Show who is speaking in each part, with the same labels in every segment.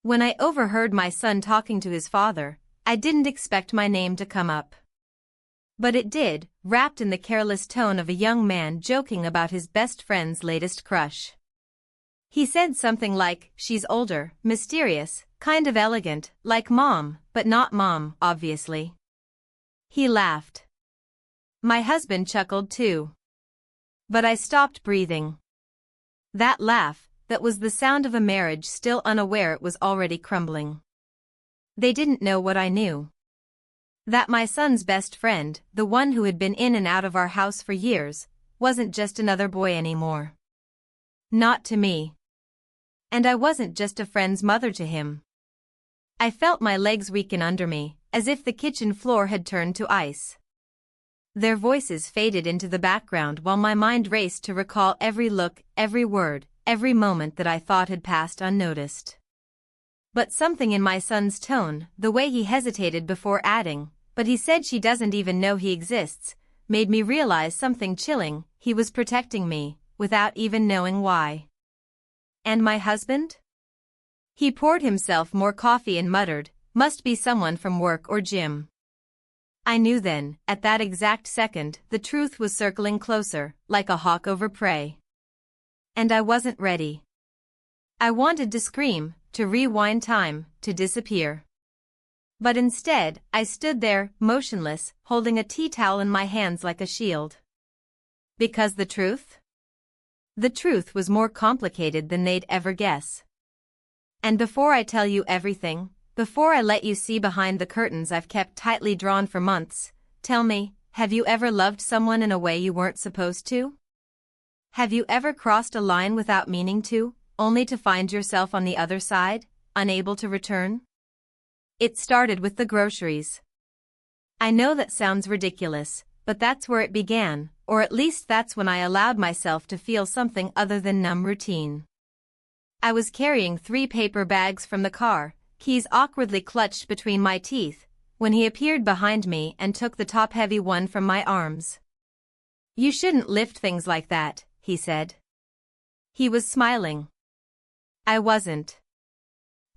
Speaker 1: When I overheard my son talking to his father, I didn't expect my name to come up. But it did, wrapped in the careless tone of a young man joking about his best friend's latest crush. He said something like, "She's older, mysterious, kind of elegant, like Mom, but not Mom, obviously." He laughed. My husband chuckled too. But I stopped breathing. That laugh, that was the sound of a marriage still unaware it was already crumbling. They didn't know what I knew. That my son's best friend, the one who had been in and out of our house for years, wasn't just another boy anymore. Not to me. And I wasn't just a friend's mother to him. I felt my legs weaken under me, as if the kitchen floor had turned to ice. Their voices faded into the background while my mind raced to recall every look, every word, every moment that I thought had passed unnoticed. But something in my son's tone, the way he hesitated before adding, "But he said she doesn't even know he exists," made me realize something chilling. He was protecting me, without even knowing why. And my husband? He poured himself more coffee and muttered, "Must be someone from work or gym." I knew then, at that exact second, the truth was circling closer, like a hawk over prey. And I wasn't ready. I wanted to scream, to rewind time, to disappear. But instead, I stood there, motionless, holding a tea towel in my hands like a shield. Because the truth? The truth was more complicated than they'd ever guess. And before I tell you everything, before I let you see behind the curtains I've kept tightly drawn for months, tell me, have you ever loved someone in a way you weren't supposed to? Have you ever crossed a line without meaning to, only to find yourself on the other side, unable to return? It started with the groceries. I know that sounds ridiculous, but that's where it began, or at least that's when I allowed myself to feel something other than numb routine. I was carrying 3 paper bags from the car, keys awkwardly clutched between my teeth, when he appeared behind me and took the top-heavy one from my arms. "You shouldn't lift things like that," he said. He was smiling. I wasn't.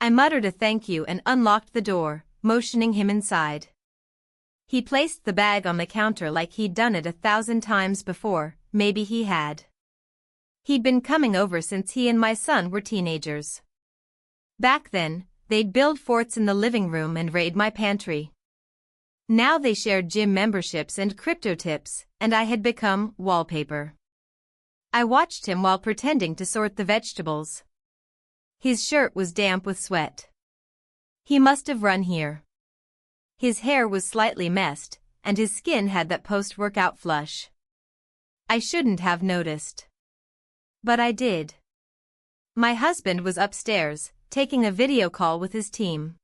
Speaker 1: I muttered a thank you and unlocked the door, motioning him inside. He placed the bag on the counter like he'd done it 1,000 times before. Maybe he had. He'd been coming over since he and my son were teenagers. Back then, they'd build forts in the living room and raid my pantry. Now they shared gym memberships and crypto tips, and I had become wallpaper. I watched him while pretending to sort the vegetables. His shirt was damp with sweat. He must have run here. His hair was slightly messed, and his skin had that post-workout flush. I shouldn't have noticed. But I did. My husband was upstairs, taking a video call with his team.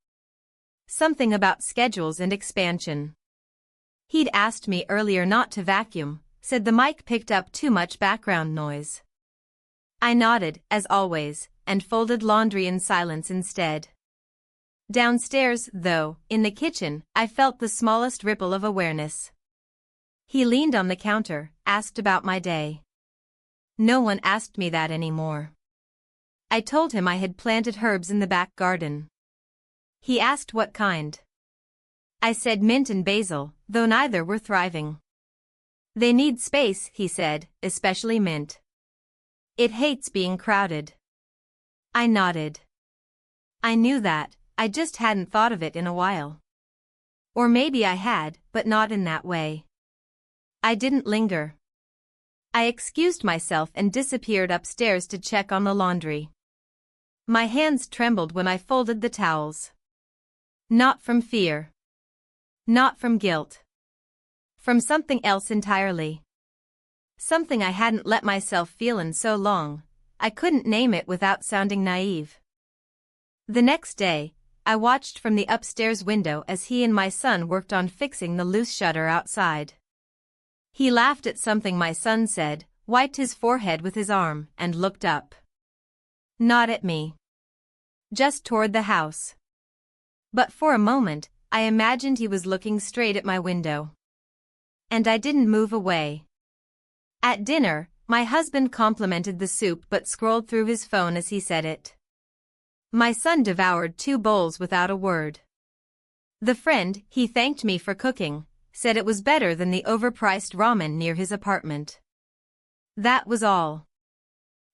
Speaker 1: Something about schedules and expansion. He'd asked me earlier not to vacuum, said the mic picked up too much background noise. I nodded, as always, and folded laundry in silence instead. Downstairs, though, in the kitchen, I felt the smallest ripple of awareness. He leaned on the counter, asked about my day. No one asked me that anymore. I told him I had planted herbs in the back garden. He asked what kind. I said mint and basil, though neither were thriving. They need space, he said, especially mint. It hates being crowded. I nodded. I knew that, I just hadn't thought of it in a while. Or maybe I had, but not in that way. I didn't linger. I excused myself and disappeared upstairs to check on the laundry. My hands trembled when I folded the towels. Not from fear. Not from guilt. From something else entirely. Something I hadn't let myself feel in so long, I couldn't name it without sounding naive. The next day, I watched from the upstairs window as he and my son worked on fixing the loose shutter outside. He laughed at something my son said, wiped his forehead with his arm, and looked up. Not at me. Just toward the house. But for a moment, I imagined he was looking straight at my window. And I didn't move away. At dinner, my husband complimented the soup but scrolled through his phone as he said it. My son devoured 2 bowls without a word. The friend he thanked me for cooking said it was better than the overpriced ramen near his apartment. That was all.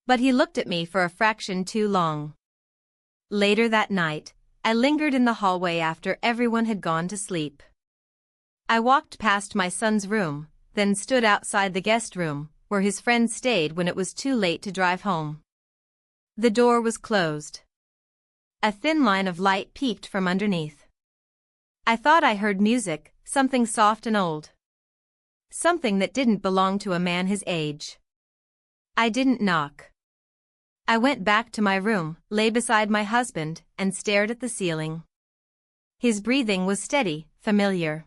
Speaker 1: But he looked at me for a fraction too long. Later that night, I lingered in the hallway after everyone had gone to sleep. I walked past my son's room, then stood outside the guest room, where his friends stayed when it was too late to drive home. The door was closed. A thin line of light peeked from underneath. I thought I heard music, something soft and old. Something that didn't belong to a man his age. I didn't knock. I went back to my room, lay beside my husband, and stared at the ceiling. His breathing was steady, familiar.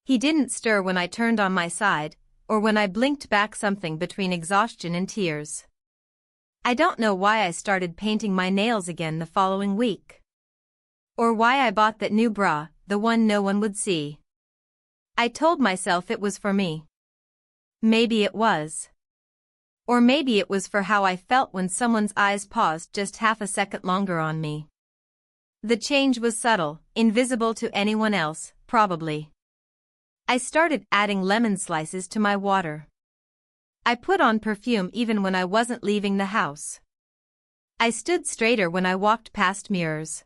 Speaker 1: He didn't stir when I turned on my side, or when I blinked back, something between exhaustion and tears. I don't know why I started painting my nails again the following week. Or why I bought that new bra, the one no one would see. I told myself it was for me. Maybe it was. Or maybe it was for how I felt when someone's eyes paused just half a second longer on me. The change was subtle, invisible to anyone else, probably. I started adding lemon slices to my water. I put on perfume even when I wasn't leaving the house. I stood straighter when I walked past mirrors.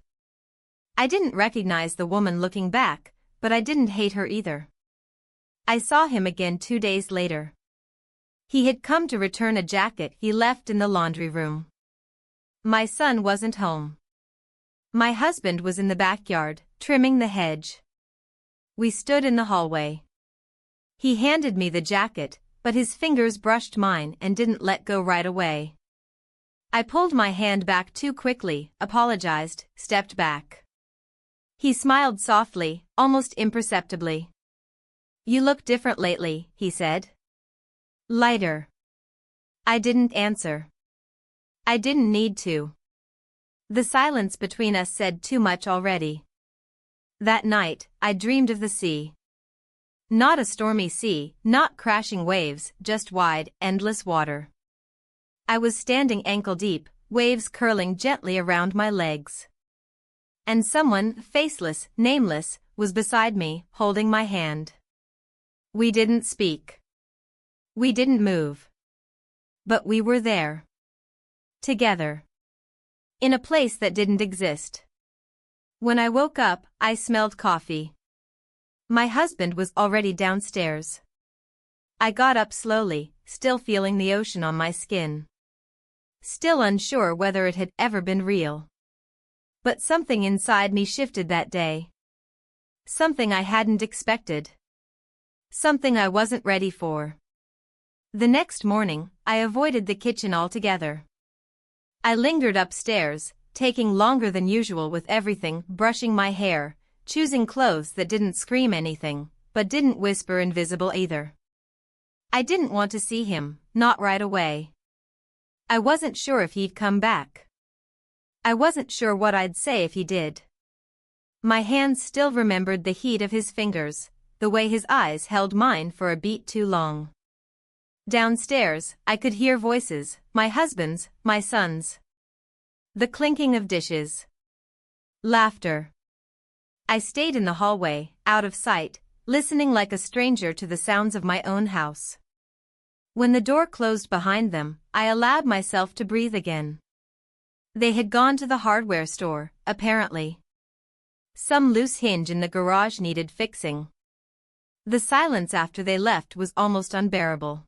Speaker 1: I didn't recognize the woman looking back, but I didn't hate her either. I saw him again 2 days later. He had come to return a jacket he left in the laundry room. My son wasn't home. My husband was in the backyard, trimming the hedge. We stood in the hallway. He handed me the jacket, but his fingers brushed mine and didn't let go right away. I pulled my hand back too quickly, apologized, stepped back. He smiled softly, almost imperceptibly. "You look different lately," he said. "Lighter." I didn't answer. I didn't need to. The silence between us said too much already. That night, I dreamed of the sea. Not a stormy sea, not crashing waves, just wide, endless water. I was standing ankle-deep, waves curling gently around my legs. And someone, faceless, nameless, was beside me, holding my hand. We didn't speak. We didn't move. But we were there. Together. In a place that didn't exist. When I woke up, I smelled coffee. My husband was already downstairs. I got up slowly, still feeling the ocean on my skin. Still unsure whether it had ever been real. But something inside me shifted that day. Something I hadn't expected. Something I wasn't ready for. The next morning, I avoided the kitchen altogether. I lingered upstairs, taking longer than usual with everything, brushing my hair, choosing clothes that didn't scream anything, but didn't whisper invisible either. I didn't want to see him, not right away. I wasn't sure if he'd come back. I wasn't sure what I'd say if he did. My hands still remembered the heat of his fingers, the way his eyes held mine for a beat too long. Downstairs, I could hear voices, my husband's, my son's. The clinking of dishes. Laughter. I stayed in the hallway, out of sight, listening like a stranger to the sounds of my own house. When the door closed behind them, I allowed myself to breathe again. They had gone to the hardware store, apparently. Some loose hinge in the garage needed fixing. The silence after they left was almost unbearable.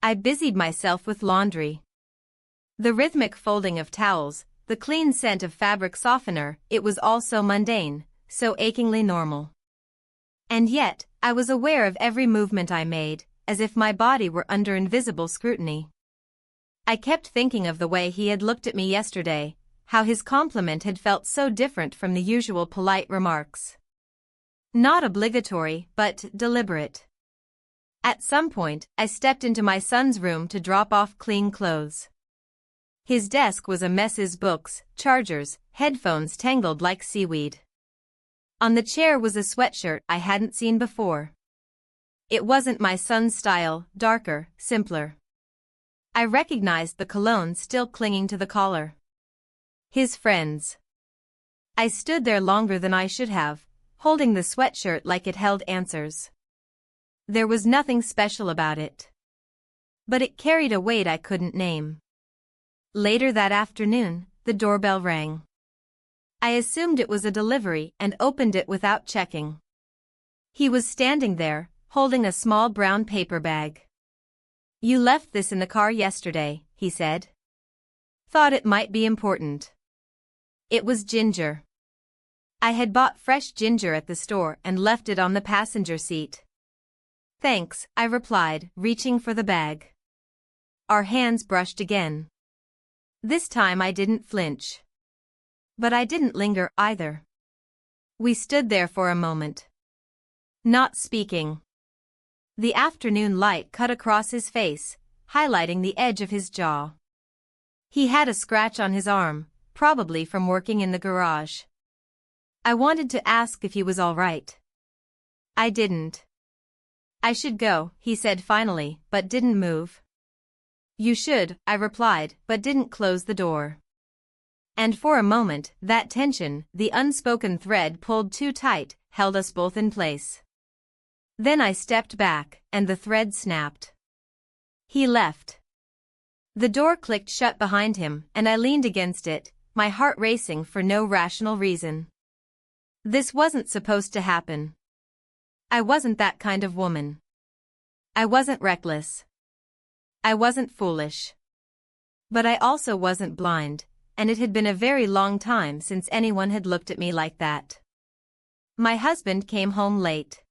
Speaker 1: I busied myself with laundry. The rhythmic folding of towels, the clean scent of fabric softener, it was all so mundane, so achingly normal. And yet, I was aware of every movement I made, as if my body were under invisible scrutiny. I kept thinking of the way he had looked at me yesterday, how his compliment had felt so different from the usual polite remarks. Not obligatory, but deliberate. At some point, I stepped into my son's room to drop off clean clothes. His desk was a mess, his books, chargers, headphones tangled like seaweed. On the chair was a sweatshirt I hadn't seen before. It wasn't my son's style, darker, simpler. I recognized the cologne still clinging to the collar. His friends. I stood there longer than I should have, holding the sweatshirt like it held answers. There was nothing special about it. But it carried a weight I couldn't name. Later that afternoon, the doorbell rang. I assumed it was a delivery and opened it without checking. He was standing there, holding a small brown paper bag. "You left this in the car yesterday," he said. "Thought it might be important." It was ginger. I had bought fresh ginger at the store and left it on the passenger seat. "Thanks," I replied, reaching for the bag. Our hands brushed again. This time I didn't flinch. But I didn't linger either. We stood there for a moment, not speaking. The afternoon light cut across his face, highlighting the edge of his jaw. He had a scratch on his arm, probably from working in the garage. I wanted to ask if he was all right. I didn't. "I should go," he said finally, but didn't move. "You should," I replied, but didn't close the door. And for a moment, that tension, the unspoken thread pulled too tight, held us both in place. Then I stepped back, and the thread snapped. He left. The door clicked shut behind him, and I leaned against it, my heart racing for no rational reason. This wasn't supposed to happen. I wasn't that kind of woman. I wasn't reckless. I wasn't foolish. But I also wasn't blind, and it had been a very long time since anyone had looked at me like that. My husband came home late.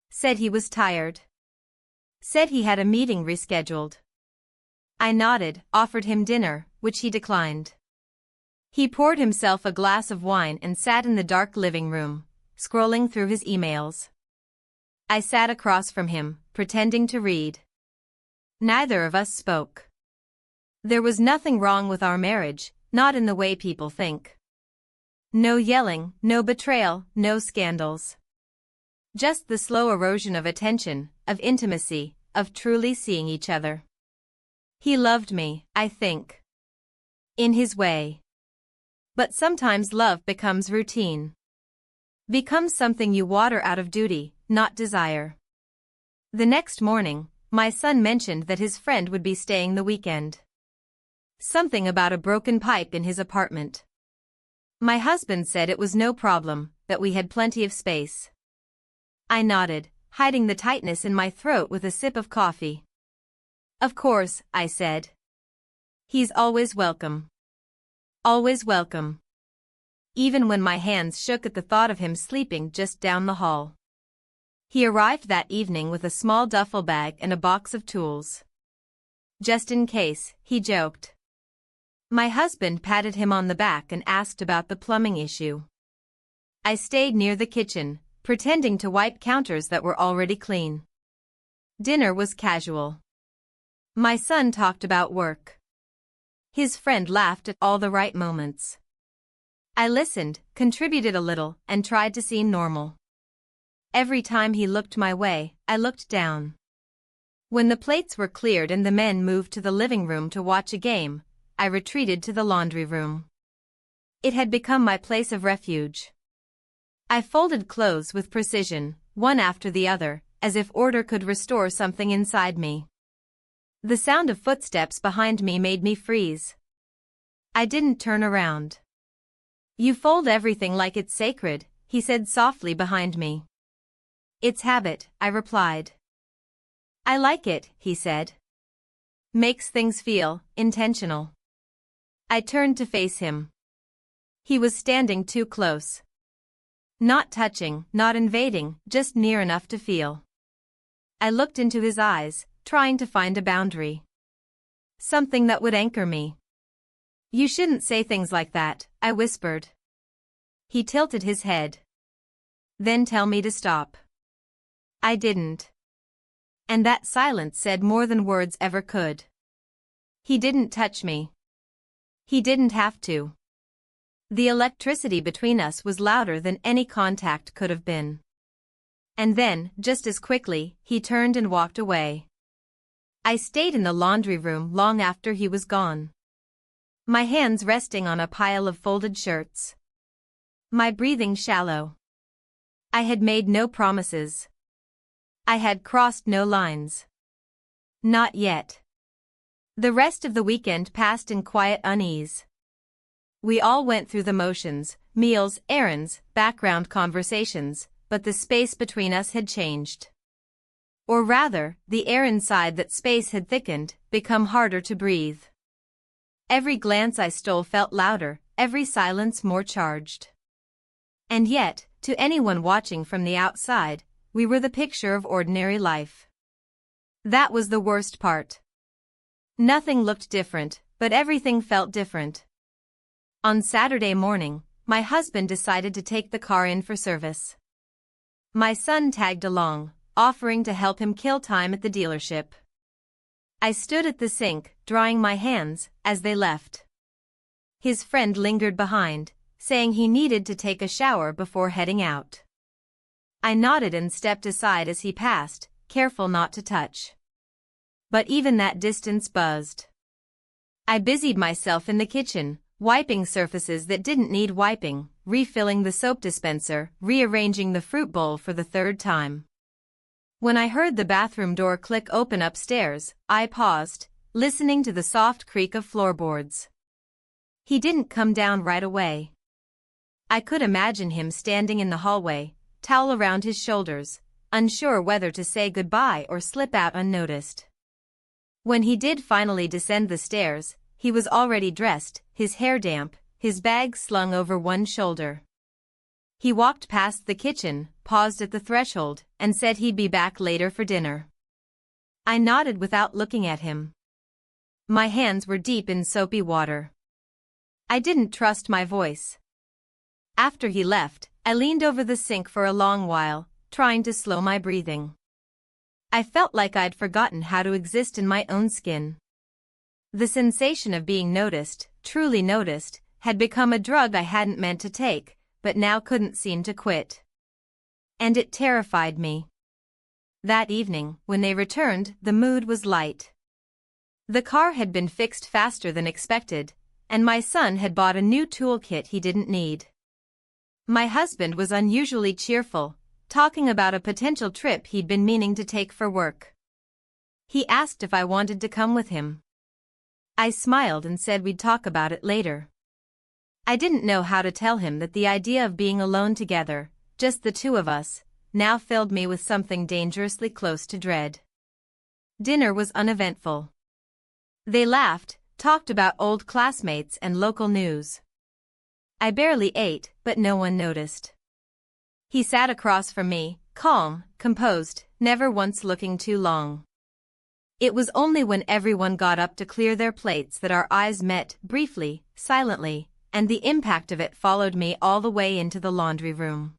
Speaker 1: Said he was tired. Said he had a meeting rescheduled. I nodded, offered him dinner, which he declined. He poured himself a glass of wine and sat in the dark living room, scrolling through his emails. I sat across from him, pretending to read. Neither of us spoke. There was nothing wrong with our marriage, not in the way people think. No yelling, no betrayal, no scandals. Just the slow erosion of attention, of intimacy, of truly seeing each other. He loved me, I think. In his way. But sometimes love becomes routine. Becomes something you water out of duty, not desire. The next morning, my son mentioned that his friend would be staying the weekend. Something about a broken pipe in his apartment. My husband said it was no problem, that we had plenty of space. I nodded, hiding the tightness in my throat with a sip of coffee. "Of course," I said. "He's always welcome. Always welcome." Even when my hands shook at the thought of him sleeping just down the hall. He arrived that evening with a small duffel bag and a box of tools. "Just in case," he joked. My husband patted him on the back and asked about the plumbing issue. I stayed near the kitchen, pretending to wipe counters that were already clean. Dinner was casual. My son talked about work. His friend laughed at all the right moments. I listened, contributed a little, and tried to seem normal. Every time he looked my way, I looked down. When the plates were cleared and the men moved to the living room to watch a game, I retreated to the laundry room. It had become my place of refuge. I folded clothes with precision, one after the other, as if order could restore something inside me. The sound of footsteps behind me made me freeze. I didn't turn around. "You fold everything like it's sacred," he said softly behind me. "It's habit," I replied. "I like it," he said. "Makes things feel intentional." I turned to face him. He was standing too close. Not touching, not invading, just near enough to feel. I looked into his eyes, trying to find a boundary. Something that would anchor me. "You shouldn't say things like that," I whispered. He tilted his head. "Then tell me to stop." I didn't. And that silence said more than words ever could. He didn't touch me. He didn't have to. The electricity between us was louder than any contact could have been. And then, just as quickly, he turned and walked away. I stayed in the laundry room long after he was gone. My hands resting on a pile of folded shirts. My breathing shallow. I had made no promises. I had crossed no lines. Not yet. The rest of the weekend passed in quiet unease. We all went through the motions, meals, errands, background conversations, but the space between us had changed. Or rather, the air inside that space had thickened, become harder to breathe. Every glance I stole felt louder, every silence more charged. And yet, to anyone watching from the outside, we were the picture of ordinary life. That was the worst part. Nothing looked different, but everything felt different. On Saturday morning, my husband decided to take the car in for service. My son tagged along, offering to help him kill time at the dealership. I stood at the sink, drying my hands, as they left. His friend lingered behind, saying he needed to take a shower before heading out. I nodded and stepped aside as he passed, careful not to touch. But even that distance buzzed. I busied myself in the kitchen, wiping surfaces that didn't need wiping, refilling the soap dispenser, rearranging the fruit bowl for the third time. When I heard the bathroom door click open upstairs, I paused, listening to the soft creak of floorboards. He didn't come down right away. I could imagine him standing in the hallway, towel around his shoulders, unsure whether to say goodbye or slip out unnoticed. When he did finally descend the stairs, he was already dressed, his hair damp, his bag slung over one shoulder. He walked past the kitchen, paused at the threshold, and said he'd be back later for dinner. I nodded without looking at him. My hands were deep in soapy water. I didn't trust my voice. After he left, I leaned over the sink for a long while, trying to slow my breathing. I felt like I'd forgotten how to exist in my own skin. The sensation of being noticed, truly noticed, had become a drug I hadn't meant to take, but now couldn't seem to quit. And it terrified me. That evening, when they returned, the mood was light. The car had been fixed faster than expected, and my son had bought a new toolkit he didn't need. My husband was unusually cheerful, talking about a potential trip he'd been meaning to take for work. He asked if I wanted to come with him. I smiled and said we'd talk about it later. I didn't know how to tell him that the idea of being alone together, just the two of us, now filled me with something dangerously close to dread. Dinner was uneventful. They laughed, talked about old classmates and local news. I barely ate, but no one noticed. He sat across from me, calm, composed, never once looking too long. It was only when everyone got up to clear their plates that our eyes met, briefly, silently, and the impact of it followed me all the way into the laundry room.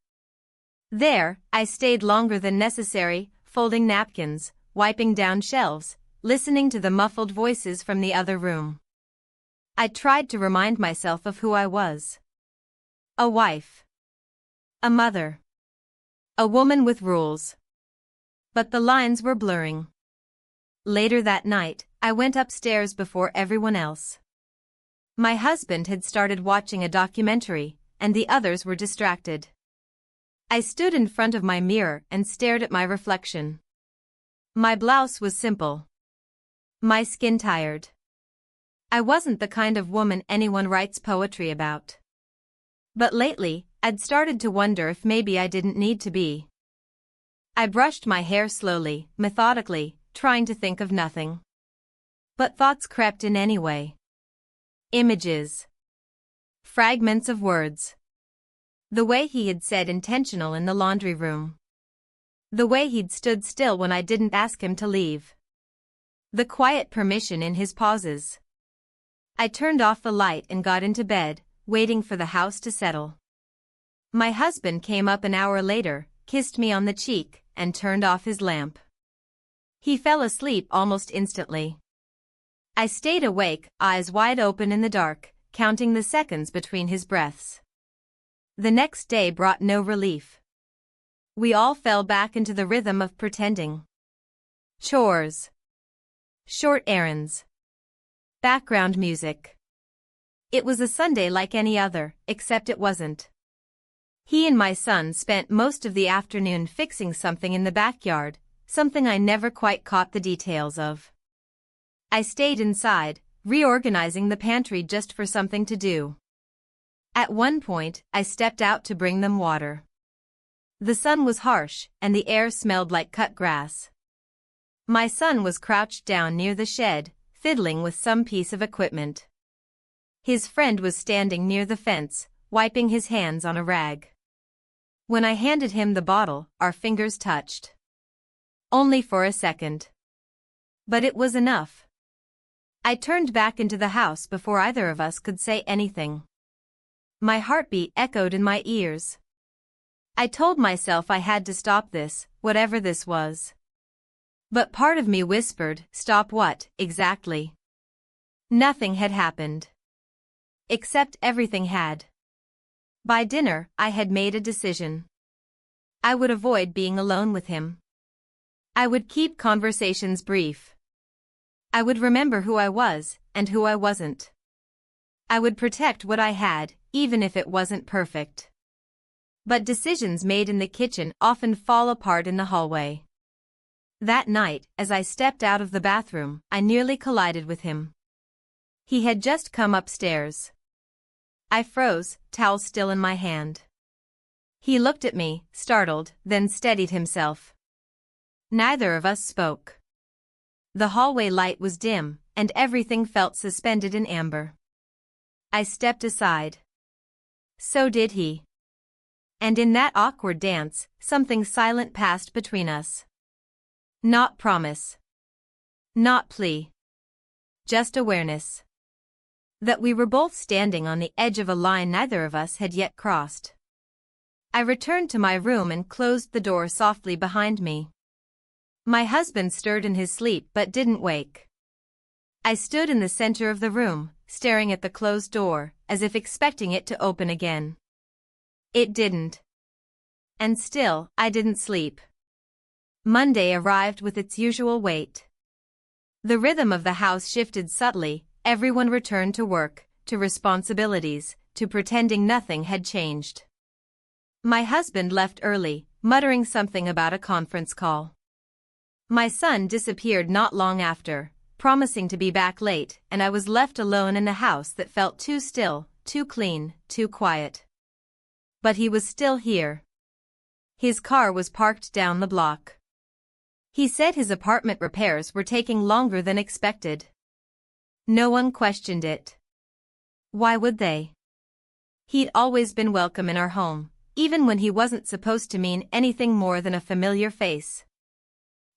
Speaker 1: There, I stayed longer than necessary, folding napkins, wiping down shelves, listening to the muffled voices from the other room. I tried to remind myself of who I was. A wife. A mother. A woman with rules. But the lines were blurring. Later that night, I went upstairs before everyone else. My husband had started watching a documentary, and the others were distracted. I stood in front of my mirror and stared at my reflection. My blouse was simple. My skin tired. I wasn't the kind of woman anyone writes poetry about. But lately, I'd started to wonder if maybe I didn't need to be. I brushed my hair slowly, methodically, trying to think of nothing. But thoughts crept in anyway. Images. Fragments of words. The way he had said intentional in the laundry room. The way he'd stood still when I didn't ask him to leave. The quiet permission in his pauses. I turned off the light and got into bed, waiting for the house to settle. My husband came up an hour later, kissed me on the cheek, and turned off his lamp. He fell asleep almost instantly. I stayed awake, eyes wide open in the dark, counting the seconds between his breaths. The next day brought no relief. We all fell back into the rhythm of pretending. Chores. Short errands. Background music. It was a Sunday like any other, except it wasn't. He and my son spent most of the afternoon fixing something in the backyard, something I never quite caught the details of. I stayed inside, reorganizing the pantry just for something to do. At one point, I stepped out to bring them water. The sun was harsh, and the air smelled like cut grass. My son was crouched down near the shed, fiddling with some piece of equipment. His friend was standing near the fence, wiping his hands on a rag. When I handed him the bottle, our fingers touched. Only for a second. But it was enough. I turned back into the house before either of us could say anything. My heartbeat echoed in my ears. I told myself I had to stop this, whatever this was. But part of me whispered, stop what, exactly? Nothing had happened. Except everything had. By dinner, I had made a decision. I would avoid being alone with him. I would keep conversations brief. I would remember who I was, and who I wasn't. I would protect what I had, even if it wasn't perfect. But decisions made in the kitchen often fall apart in the hallway. That night, as I stepped out of the bathroom, I nearly collided with him. He had just come upstairs. I froze, towel still in my hand. He looked at me, startled, then steadied himself. Neither of us spoke. The hallway light was dim, and everything felt suspended in amber. I stepped aside. So did he. And in that awkward dance, something silent passed between us. Not promise. Not plea. Just awareness. That we were both standing on the edge of a line neither of us had yet crossed. I returned to my room and closed the door softly behind me. My husband stirred in his sleep but didn't wake. I stood in the center of the room, staring at the closed door, as if expecting it to open again. It didn't. And still, I didn't sleep. Monday arrived with its usual weight. The rhythm of the house shifted subtly, everyone returned to work, to responsibilities, to pretending nothing had changed. My husband left early, muttering something about a conference call. My son disappeared not long after, promising to be back late, and I was left alone in a house that felt too still, too clean, too quiet. But he was still here. His car was parked down the block. He said his apartment repairs were taking longer than expected. No one questioned it. Why would they? He'd always been welcome in our home, even when he wasn't supposed to mean anything more than a familiar face.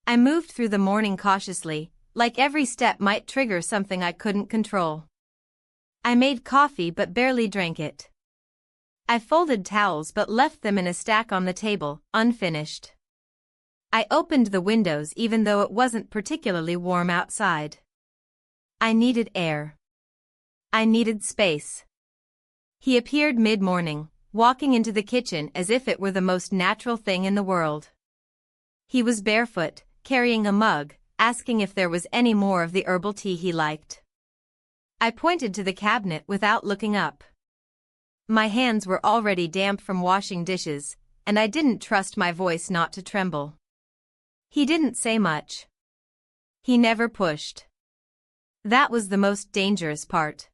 Speaker 1: I moved through the morning cautiously, like every step might trigger something I couldn't control. I made coffee but barely drank it. I folded towels but left them in a stack on the table, unfinished. I opened the windows even though it wasn't particularly warm outside. I needed air. I needed space. He appeared mid-morning, walking into the kitchen as if it were the most natural thing in the world. He was barefoot, carrying a mug, asking if there was any more of the herbal tea he liked. I pointed to the cabinet without looking up. My hands were already damp from washing dishes, and I didn't trust my voice not to tremble. He didn't say much. He never pushed. That was the most dangerous part.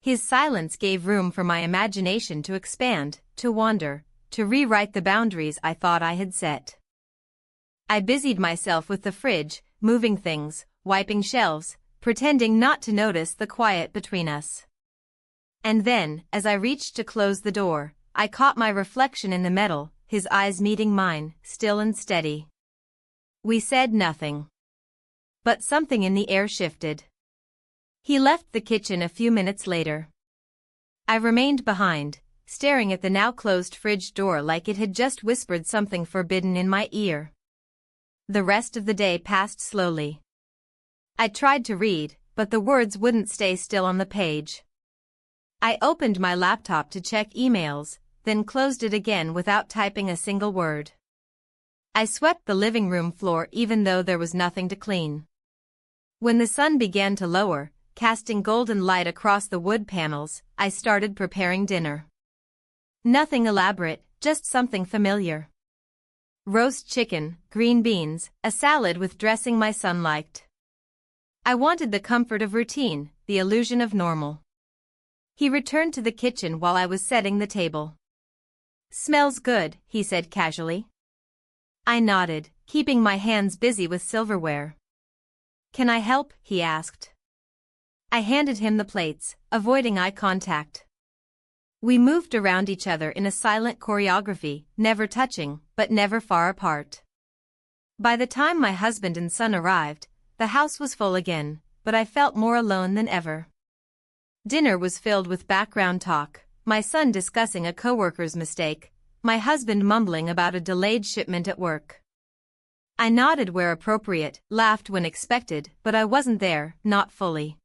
Speaker 1: His silence gave room for my imagination to expand, to wander, to rewrite the boundaries I thought I had set. I busied myself with the fridge, moving things, wiping shelves, pretending not to notice the quiet between us. And then, as I reached to close the door, I caught my reflection in the metal, his eyes meeting mine, still and steady. We said nothing. But something in the air shifted. He left the kitchen a few minutes later. I remained behind, staring at the now closed fridge door like it had just whispered something forbidden in my ear. The rest of the day passed slowly. I tried to read, but the words wouldn't stay still on the page. I opened my laptop to check emails, then closed it again without typing a single word. I swept the living room floor even though there was nothing to clean. When the sun began to lower, casting golden light across the wood panels, I started preparing dinner. Nothing elaborate, just something familiar. Roast chicken, green beans, a salad with dressing my son liked. I wanted the comfort of routine, the illusion of normal. He returned to the kitchen while I was setting the table. "Smells good," he said casually. I nodded, keeping my hands busy with silverware. "Can I help?" he asked. I handed him the plates, avoiding eye contact. We moved around each other in a silent choreography, never touching, but never far apart. By the time my husband and son arrived, the house was full again, but I felt more alone than ever. Dinner was filled with background talk, my son discussing a coworker's mistake, my husband mumbling about a delayed shipment at work. I nodded where appropriate, laughed when expected, but I wasn't there, not fully.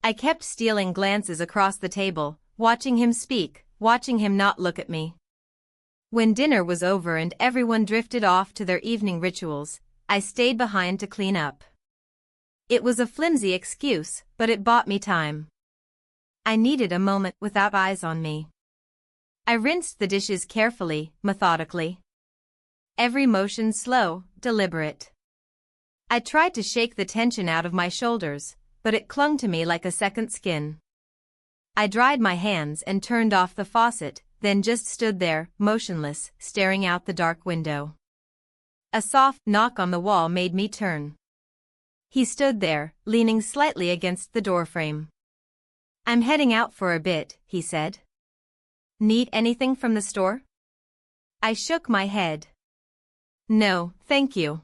Speaker 1: I kept stealing glances across the table, watching him speak, watching him not look at me. When dinner was over and everyone drifted off to their evening rituals, I stayed behind to clean up. It was a flimsy excuse, but it bought me time. I needed a moment without eyes on me. I rinsed the dishes carefully, methodically. Every motion slow, deliberate. I tried to shake the tension out of my shoulders, but it clung to me like a second skin. I dried my hands and turned off the faucet, then just stood there, motionless, staring out the dark window. A soft knock on the wall made me turn. He stood there, leaning slightly against the doorframe. "I'm heading out for a bit," he said. "Need anything from the store?" I shook my head. "No, thank you."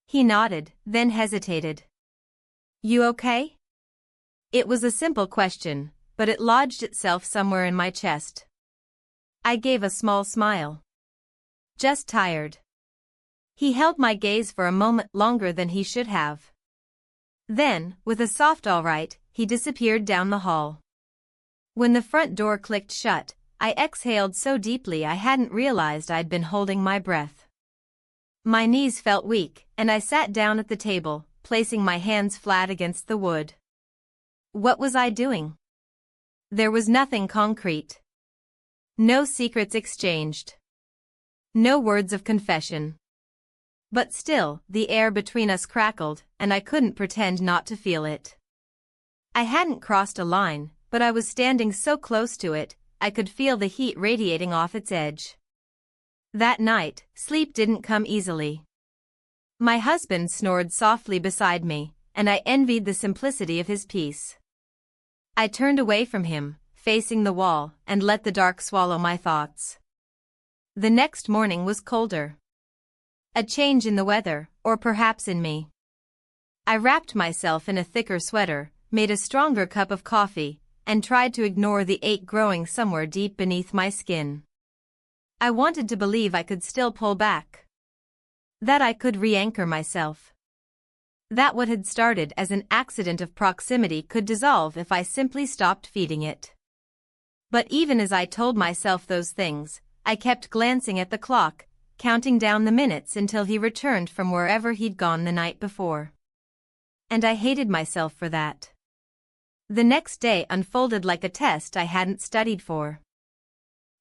Speaker 1: He nodded, then hesitated. "You okay?" It was a simple question, but it lodged itself somewhere in my chest. I gave a small smile. "Just tired." He held my gaze for a moment longer than he should have. Then, with a soft "all right," he disappeared down the hall. When the front door clicked shut, I exhaled so deeply I hadn't realized I'd been holding my breath. My knees felt weak, and I sat down at the table, placing my hands flat against the wood. What was I doing? There was nothing concrete. No secrets exchanged. No words of confession. But still, the air between us crackled, and I couldn't pretend not to feel it. I hadn't crossed a line, but I was standing so close to it, I could feel the heat radiating off its edge. That night, sleep didn't come easily. My husband snored softly beside me, and I envied the simplicity of his peace. I turned away from him, facing the wall, and let the dark swallow my thoughts. The next morning was colder. A change in the weather, or perhaps in me. I wrapped myself in a thicker sweater, made a stronger cup of coffee, and tried to ignore the ache growing somewhere deep beneath my skin. I wanted to believe I could still pull back. That I could re-anchor myself. That what had started as an accident of proximity could dissolve if I simply stopped feeding it. But even as I told myself those things, I kept glancing at the clock, counting down the minutes until he returned from wherever he'd gone the night before. And I hated myself for that. The next day unfolded like a test I hadn't studied for.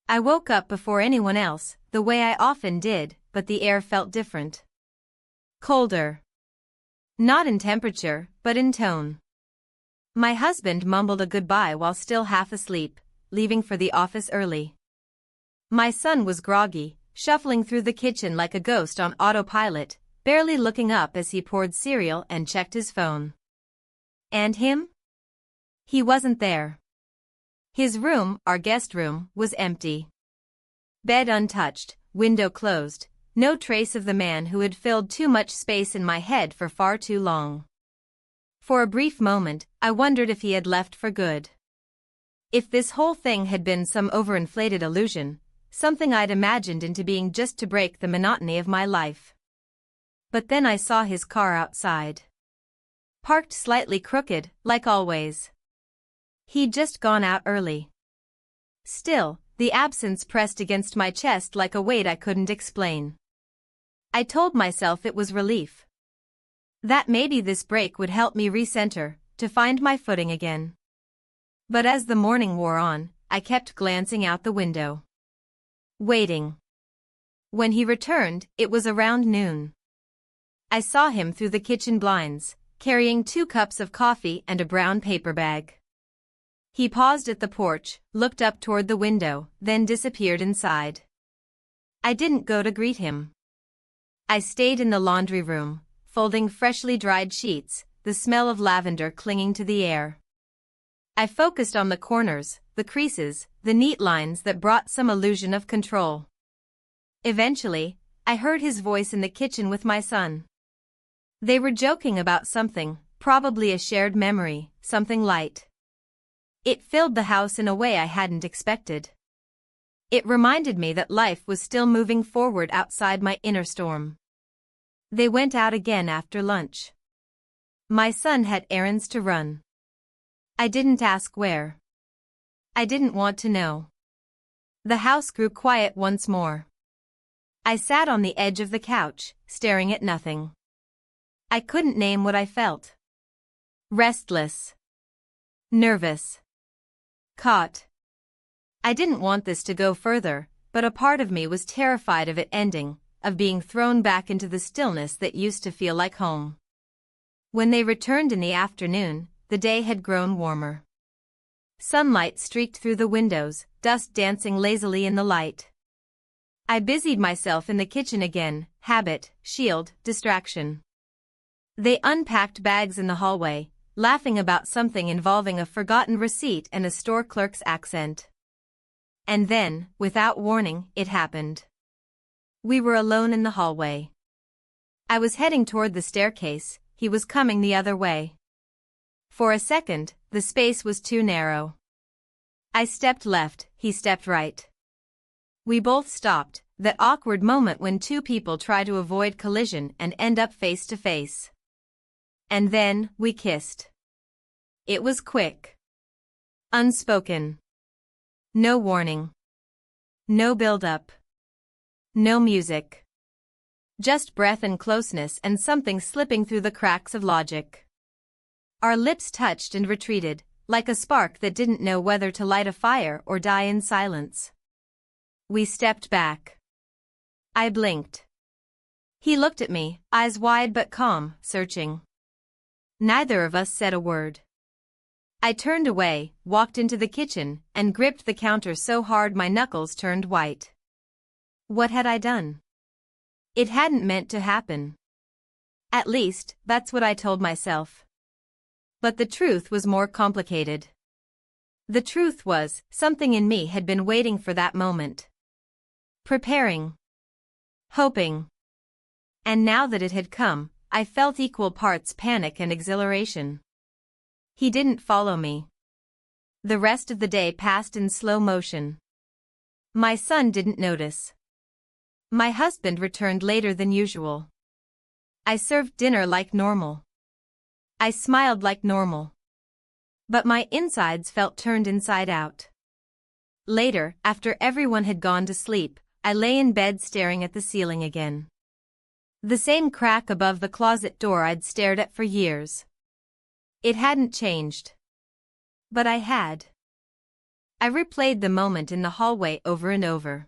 Speaker 1: I woke up before anyone else, the way I often did, but the air felt different. Colder. Not in temperature, but in tone. My husband mumbled a goodbye while still half asleep, leaving for the office early. My son was groggy, shuffling through the kitchen like a ghost on autopilot, barely looking up as he poured cereal and checked his phone. And him? He wasn't there. His room, our guest room, was empty. Bed untouched, window closed, no trace of the man who had filled too much space in my head for far too long. For a brief moment, I wondered if he had left for good. If this whole thing had been some overinflated illusion, something I'd imagined into being just to break the monotony of my life. But then I saw his car outside. Parked slightly crooked, like always. He'd just gone out early. Still, the absence pressed against my chest like a weight I couldn't explain. I told myself it was relief. That maybe this break would help me recenter, to find my footing again. But as the morning wore on, I kept glancing out the window. Waiting. When he returned, it was around noon. I saw him through the kitchen blinds, carrying 2 cups of coffee and a brown paper bag. He paused at the porch, looked up toward the window, then disappeared inside. I didn't go to greet him. I stayed in the laundry room, folding freshly dried sheets, the smell of lavender clinging to the air. I focused on the corners, the creases, the neat lines that brought some illusion of control. Eventually, I heard his voice in the kitchen with my son. They were joking about something, probably a shared memory, something light. It filled the house in a way I hadn't expected. It reminded me that life was still moving forward outside my inner storm. They went out again after lunch. My son had errands to run. I didn't ask where. I didn't want to know. The house grew quiet once more. I sat on the edge of the couch, staring at nothing. I couldn't name what I felt. Restless. Nervous. Caught. I didn't want this to go further, but a part of me was terrified of it ending, of being thrown back into the stillness that used to feel like home. When they returned in the afternoon, the day had grown warmer. Sunlight streaked through the windows, dust dancing lazily in the light. I busied myself in the kitchen again, habit, shield, distraction. They unpacked bags in the hallway, laughing about something involving a forgotten receipt and a store clerk's accent. And then, without warning, it happened. We were alone in the hallway. I was heading toward the staircase, he was coming the other way. For a second, the space was too narrow. I stepped left, he stepped right. We both stopped, that awkward moment when 2 people try to avoid collision and end up face to face. And then, we kissed. It was quick. Unspoken. No warning. No build-up. No music. Just breath and closeness and something slipping through the cracks of logic. Our lips touched and retreated, like a spark that didn't know whether to light a fire or die in silence. We stepped back. I blinked. He looked at me, eyes wide but calm, searching. Neither of us said a word. I turned away, walked into the kitchen, and gripped the counter so hard my knuckles turned white. What had I done? It hadn't meant to happen. At least, that's what I told myself. But the truth was more complicated. The truth was, something in me had been waiting for that moment. Preparing. Hoping. And now that it had come, I felt equal parts panic and exhilaration. He didn't follow me. The rest of the day passed in slow motion. My son didn't notice. My husband returned later than usual. I served dinner like normal. I smiled like normal. But my insides felt turned inside out. Later, after everyone had gone to sleep, I lay in bed staring at the ceiling again. The same crack above the closet door I'd stared at for years. It hadn't changed. But I had. I replayed the moment in the hallway over and over.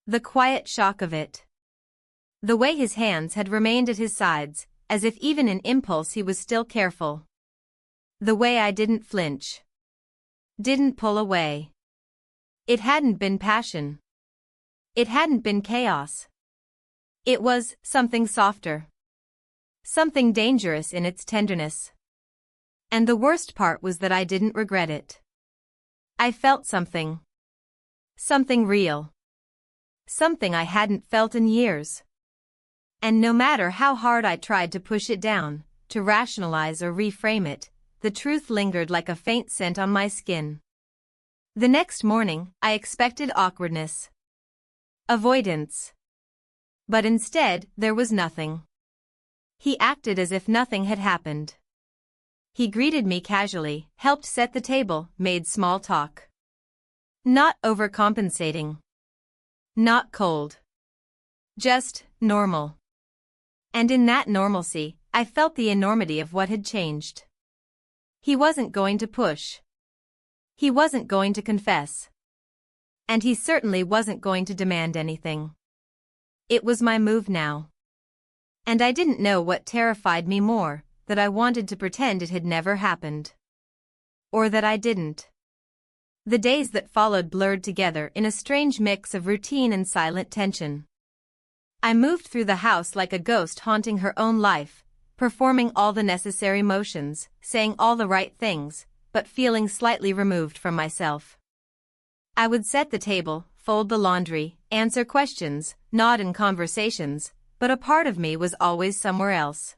Speaker 1: The quiet shock of it. The way his hands had remained at his sides, as if even in impulse he was still careful. The way I didn't flinch. Didn't pull away. It hadn't been passion. It hadn't been chaos. It was something softer. Something dangerous in its tenderness. And the worst part was that I didn't regret it. I felt something. Something real. Something I hadn't felt in years. And no matter how hard I tried to push it down, to rationalize or reframe it, the truth lingered like a faint scent on my skin. The next morning, I expected awkwardness. Avoidance. But instead, there was nothing. He acted as if nothing had happened. He greeted me casually, helped set the table, made small talk. Not overcompensating. Not cold. Just normal. And in that normalcy, I felt the enormity of what had changed. He wasn't going to push. He wasn't going to confess. And he certainly wasn't going to demand anything. It was my move now. And I didn't know what terrified me more, that I wanted to pretend it had never happened. Or that I didn't. The days that followed blurred together in a strange mix of routine and silent tension. I moved through the house like a ghost haunting her own life, performing all the necessary motions, saying all the right things, but feeling slightly removed from myself. I would set the table, fold the laundry, answer questions, nod in conversations, but a part of me was always somewhere else.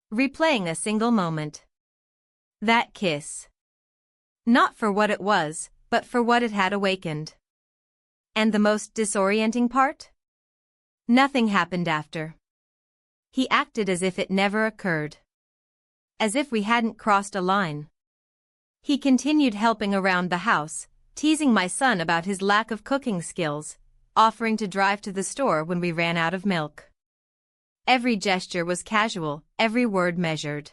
Speaker 1: Replaying a single moment. That kiss. Not for what it was, but for what it had awakened. And the most disorienting part? Nothing happened after. He acted as if it never occurred. As if we hadn't crossed a line. He continued helping around the house, teasing my son about his lack of cooking skills, offering to drive to the store when we ran out of milk. Every gesture was casual, every word measured.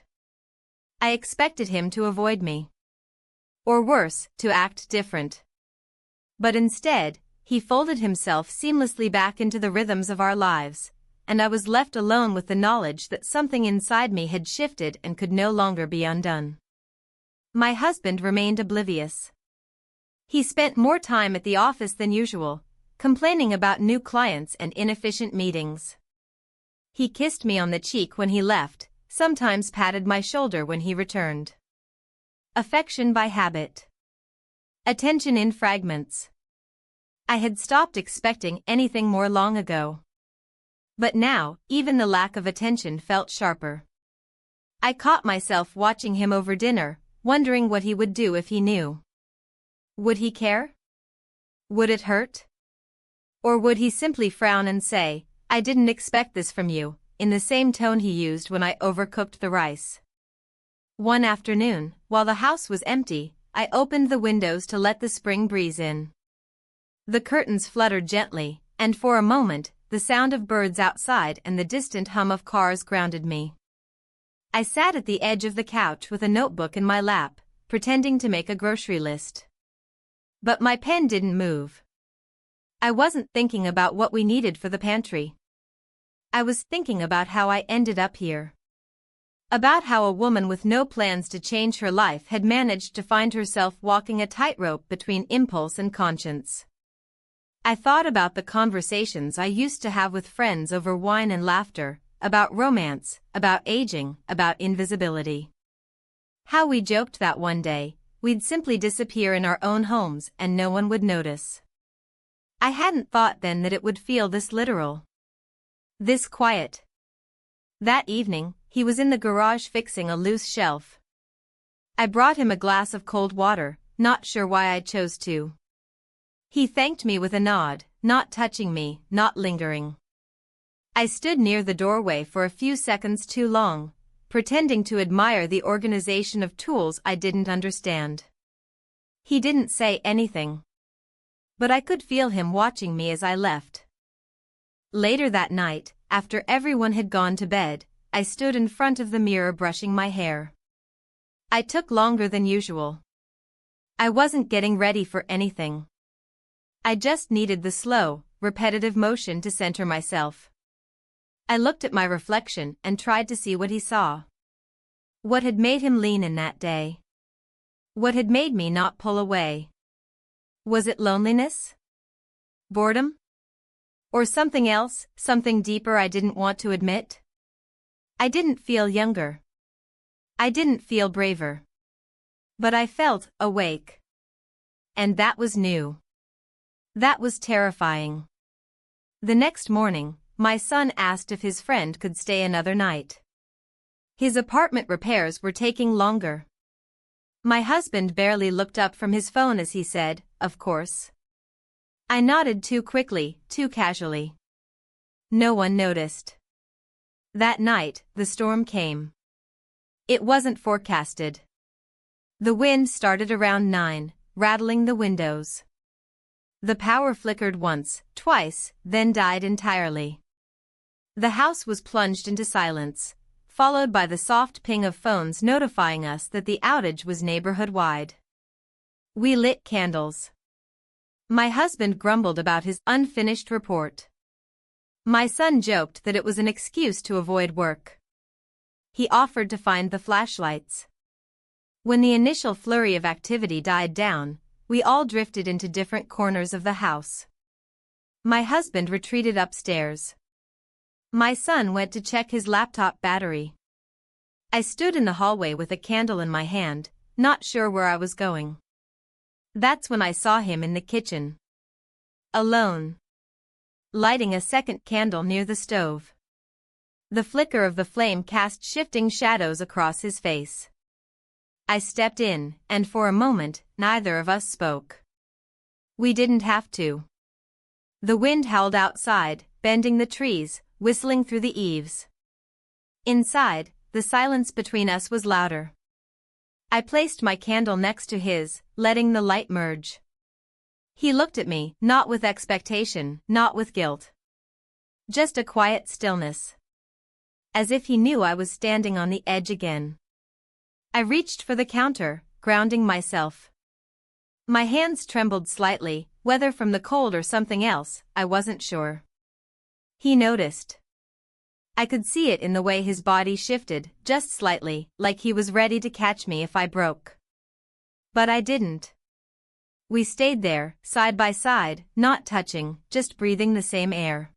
Speaker 1: I expected him to avoid me. Or worse, to act different. But instead, he folded himself seamlessly back into the rhythms of our lives, and I was left alone with the knowledge that something inside me had shifted and could no longer be undone. My husband remained oblivious. He spent more time at the office than usual, complaining about new clients and inefficient meetings. He kissed me on the cheek when he left, sometimes patted my shoulder when he returned. Affection by habit. Attention in fragments. I had stopped expecting anything more long ago. But now, even the lack of attention felt sharper. I caught myself watching him over dinner, wondering what he would do if he knew. Would he care? Would it hurt? Or would he simply frown and say, "I didn't expect this from you," in the same tone he used when I overcooked the rice? One afternoon, while the house was empty, I opened the windows to let the spring breeze in. The curtains fluttered gently, and for a moment, the sound of birds outside and the distant hum of cars grounded me. I sat at the edge of the couch with a notebook in my lap, pretending to make a grocery list. But my pen didn't move. I wasn't thinking about what we needed for the pantry. I was thinking about how I ended up here. About how a woman with no plans to change her life had managed to find herself walking a tightrope between impulse and conscience. I thought about the conversations I used to have with friends over wine and laughter, about romance, about aging, about invisibility. How we joked that one day, we'd simply disappear in our own homes and no one would notice. I hadn't thought then that it would feel this literal. This quiet. That evening, he was in the garage fixing a loose shelf. I brought him a glass of cold water, not sure why I chose to. He thanked me with a nod, not touching me, not lingering. I stood near the doorway for a few seconds too long, pretending to admire the organization of tools I didn't understand. He didn't say anything. But I could feel him watching me as I left. Later that night, after everyone had gone to bed, I stood in front of the mirror brushing my hair. I took longer than usual. I wasn't getting ready for anything. I just needed the slow, repetitive motion to center myself. I looked at my reflection and tried to see what he saw. What had made him lean in that day? What had made me not pull away? Was it loneliness? Boredom? Or something else, something deeper I didn't want to admit? I didn't feel younger. I didn't feel braver. But I felt awake. And that was new. That was terrifying. The next morning, my son asked if his friend could stay another night. His apartment repairs were taking longer. My husband barely looked up from his phone as he said, "Of course." I nodded too quickly, too casually. No one noticed. That night, the storm came. It wasn't forecasted. The wind started around 9, rattling the windows. The power flickered once, twice, then died entirely. The house was plunged into silence, followed by the soft ping of phones notifying us that the outage was neighborhood-wide. We lit candles. My husband grumbled about his unfinished report. My son joked that it was an excuse to avoid work. He offered to find the flashlights. When the initial flurry of activity died down, we all drifted into different corners of the house. My husband retreated upstairs. My son went to check his laptop battery. I stood in the hallway with a candle in my hand, not sure where I was going. That's when I saw him in the kitchen. Alone. Lighting a second candle near the stove. The flicker of the flame cast shifting shadows across his face. I stepped in, and for a moment, neither of us spoke. We didn't have to. The wind howled outside, bending the trees, whistling through the eaves. Inside, the silence between us was louder. I placed my candle next to his, letting the light merge. He looked at me, not with expectation, not with guilt. Just a quiet stillness. As if he knew I was standing on the edge again. I reached for the counter, grounding myself. My hands trembled slightly, whether from the cold or something else, I wasn't sure. He noticed. I could see it in the way his body shifted, just slightly, like he was ready to catch me if I broke. But I didn't. We stayed there, side by side, not touching, just breathing the same air.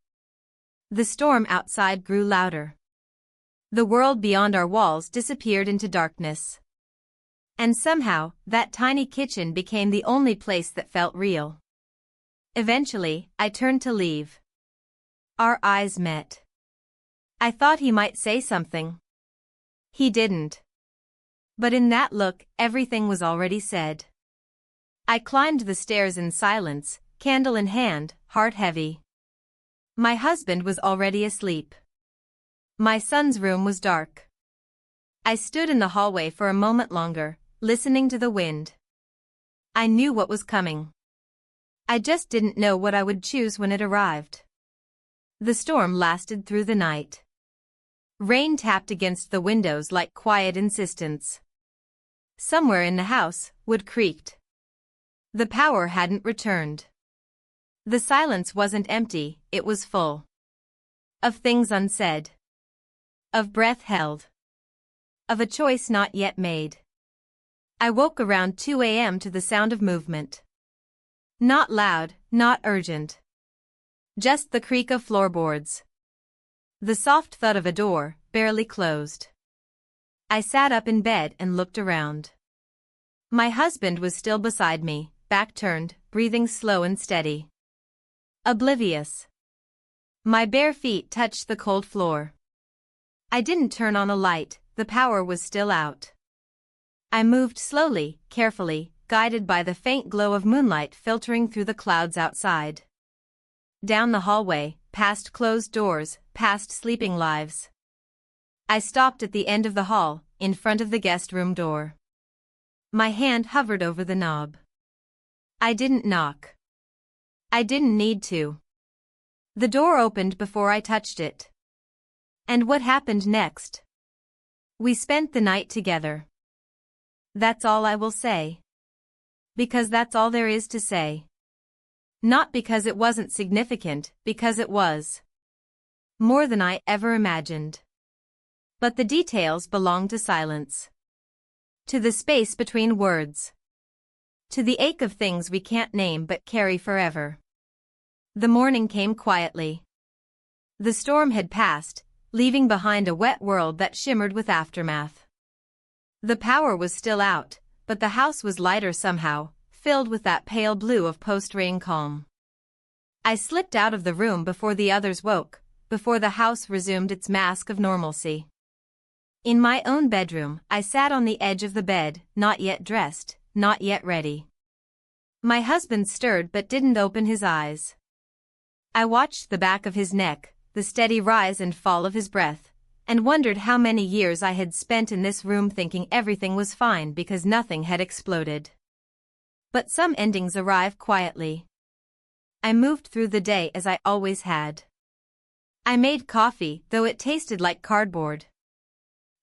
Speaker 1: The storm outside grew louder. The world beyond our walls disappeared into darkness. And somehow, that tiny kitchen became the only place that felt real. Eventually, I turned to leave. Our eyes met. I thought he might say something. He didn't. But in that look, everything was already said. I climbed the stairs in silence, candle in hand, heart heavy. My husband was already asleep. My son's room was dark. I stood in the hallway for a moment longer, listening to the wind. I knew what was coming. I just didn't know what I would choose when it arrived. The storm lasted through the night. Rain tapped against the windows like quiet insistence. Somewhere in the house, wood creaked. The power hadn't returned. The silence wasn't empty, it was full. Of things unsaid. Of breath held. Of a choice not yet made. I woke around 2 a.m. to the sound of movement. Not loud, not urgent. Just the creak of floorboards. The soft thud of a door, barely closed. I sat up in bed and looked around. My husband was still beside me, back turned, breathing slow and steady. Oblivious. My bare feet touched the cold floor. I didn't turn on a light, the power was still out. I moved slowly, carefully, guided by the faint glow of moonlight filtering through the clouds outside. Down the hallway, past closed doors, past sleeping lives. I stopped at the end of the hall, in front of the guest room door. My hand hovered over the knob. I didn't knock. I didn't need to. The door opened before I touched it. And what happened next? We spent the night together. That's all I will say. Because that's all there is to say. Not because it wasn't significant, because it was. More than I ever imagined. But the details belong to silence. To the space between words. To the ache of things we can't name but carry forever. The morning came quietly. The storm had passed, leaving behind a wet world that shimmered with aftermath. The power was still out, but the house was lighter somehow, filled with that pale blue of post-rain calm. I slipped out of the room before the others woke, before the house resumed its mask of normalcy. In my own bedroom, I sat on the edge of the bed, not yet dressed, not yet ready. My husband stirred but didn't open his eyes. I watched the back of his neck, the steady rise and fall of his breath, and wondered how many years I had spent in this room thinking everything was fine because nothing had exploded. But some endings arrive quietly. I moved through the day as I always had. I made coffee, though it tasted like cardboard.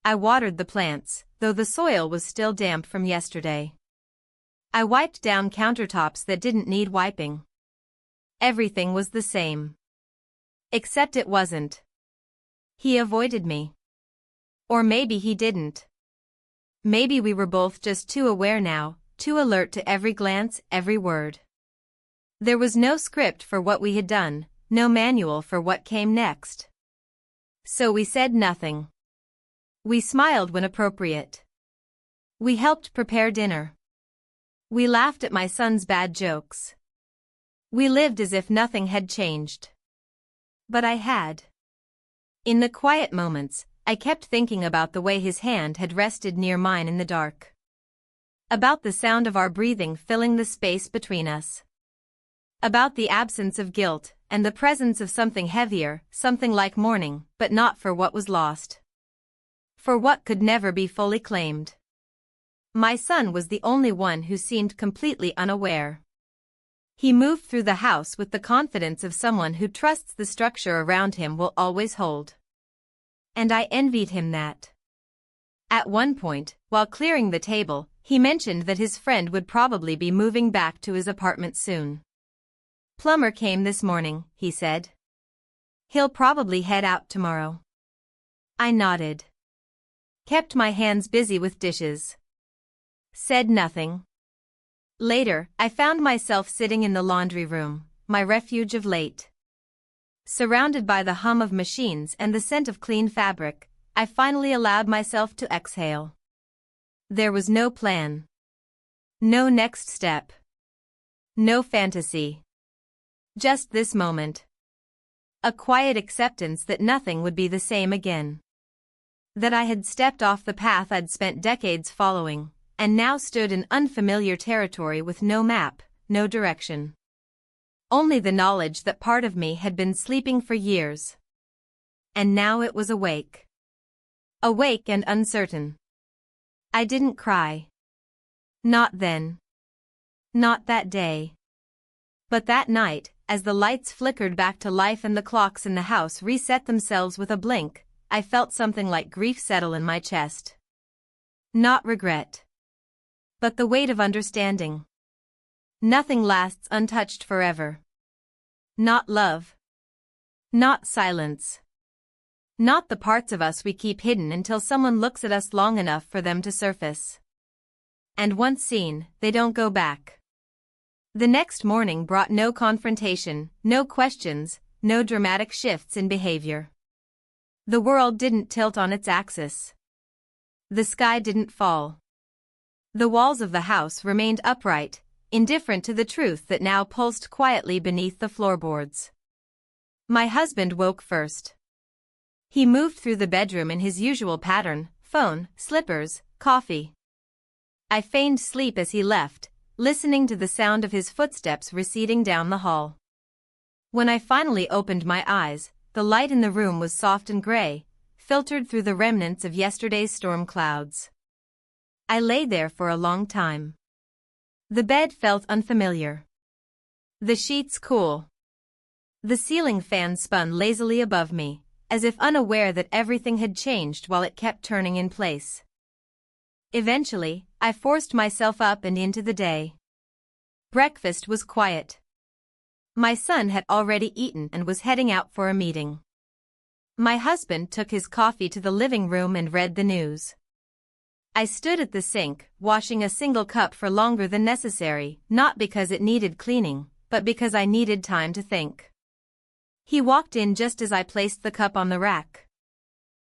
Speaker 1: I watered the plants, though the soil was still damp from yesterday. I wiped down countertops that didn't need wiping. Everything was the same. Except it wasn't. He avoided me. Or maybe he didn't. Maybe we were both just too aware now, too alert to every glance, every word. There was no script for what we had done, no manual for what came next. So we said nothing. We smiled when appropriate. We helped prepare dinner. We laughed at my son's bad jokes. We lived as if nothing had changed. But I had. In the quiet moments, I kept thinking about the way his hand had rested near mine in the dark. About the sound of our breathing filling the space between us. About the absence of guilt, and the presence of something heavier, something like mourning, but not for what was lost. For what could never be fully claimed. My son was the only one who seemed completely unaware. He moved through the house with the confidence of someone who trusts the structure around him will always hold. And I envied him that. At one point, while clearing the table, he mentioned that his friend would probably be moving back to his apartment soon. Plumber came this morning, he said. He'll probably head out tomorrow. I nodded. Kept my hands busy with dishes. Said nothing. Later, I found myself sitting in the laundry room, my refuge of late. Surrounded by the hum of machines and the scent of clean fabric, I finally allowed myself to exhale. There was no plan. No next step. No fantasy. Just this moment. A quiet acceptance that nothing would be the same again. That I had stepped off the path I'd spent decades following, and now stood in unfamiliar territory with no map, no direction. Only the knowledge that part of me had been sleeping for years. And now it was awake. Awake and uncertain. I didn't cry. Not then. Not that day. But that night, as the lights flickered back to life and the clocks in the house reset themselves with a blink, I felt something like grief settle in my chest. Not regret. But the weight of understanding. Nothing lasts untouched forever. Not love. Not silence. Not the parts of us we keep hidden until someone looks at us long enough for them to surface. And once seen, they don't go back. The next morning brought no confrontation, no questions, no dramatic shifts in behavior. The world didn't tilt on its axis. The sky didn't fall. The walls of the house remained upright, indifferent to the truth that now pulsed quietly beneath the floorboards. My husband woke first. He moved through the bedroom in his usual pattern, phone, slippers, coffee. I feigned sleep as he left, listening to the sound of his footsteps receding down the hall. When I finally opened my eyes, the light in the room was soft and gray, filtered through the remnants of yesterday's storm clouds. I lay there for a long time. The bed felt unfamiliar. The sheets cool. The ceiling fan spun lazily above me, as if unaware that everything had changed while it kept turning in place. Eventually, I forced myself up and into the day. Breakfast was quiet. My son had already eaten and was heading out for a meeting. My husband took his coffee to the living room and read the news. I stood at the sink, washing a single cup for longer than necessary, not because it needed cleaning, but because I needed time to think. He walked in just as I placed the cup on the rack.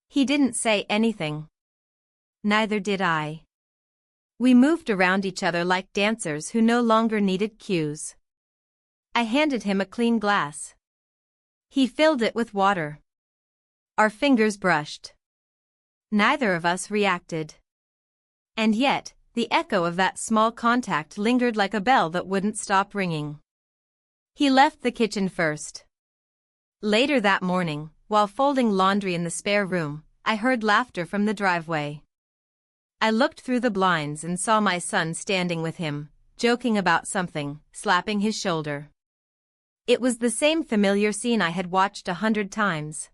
Speaker 1: He didn't say anything. Neither did I. We moved around each other like dancers who no longer needed cues. I handed him a clean glass. He filled it with water. Our fingers brushed. Neither of us reacted. And yet, the echo of that small contact lingered like a bell that wouldn't stop ringing. He left the kitchen first. Later that morning, while folding laundry in the spare room, I heard laughter from the driveway. I looked through the blinds and saw my son standing with him, joking about something, slapping his shoulder. It was the same familiar scene I had watched 100 times.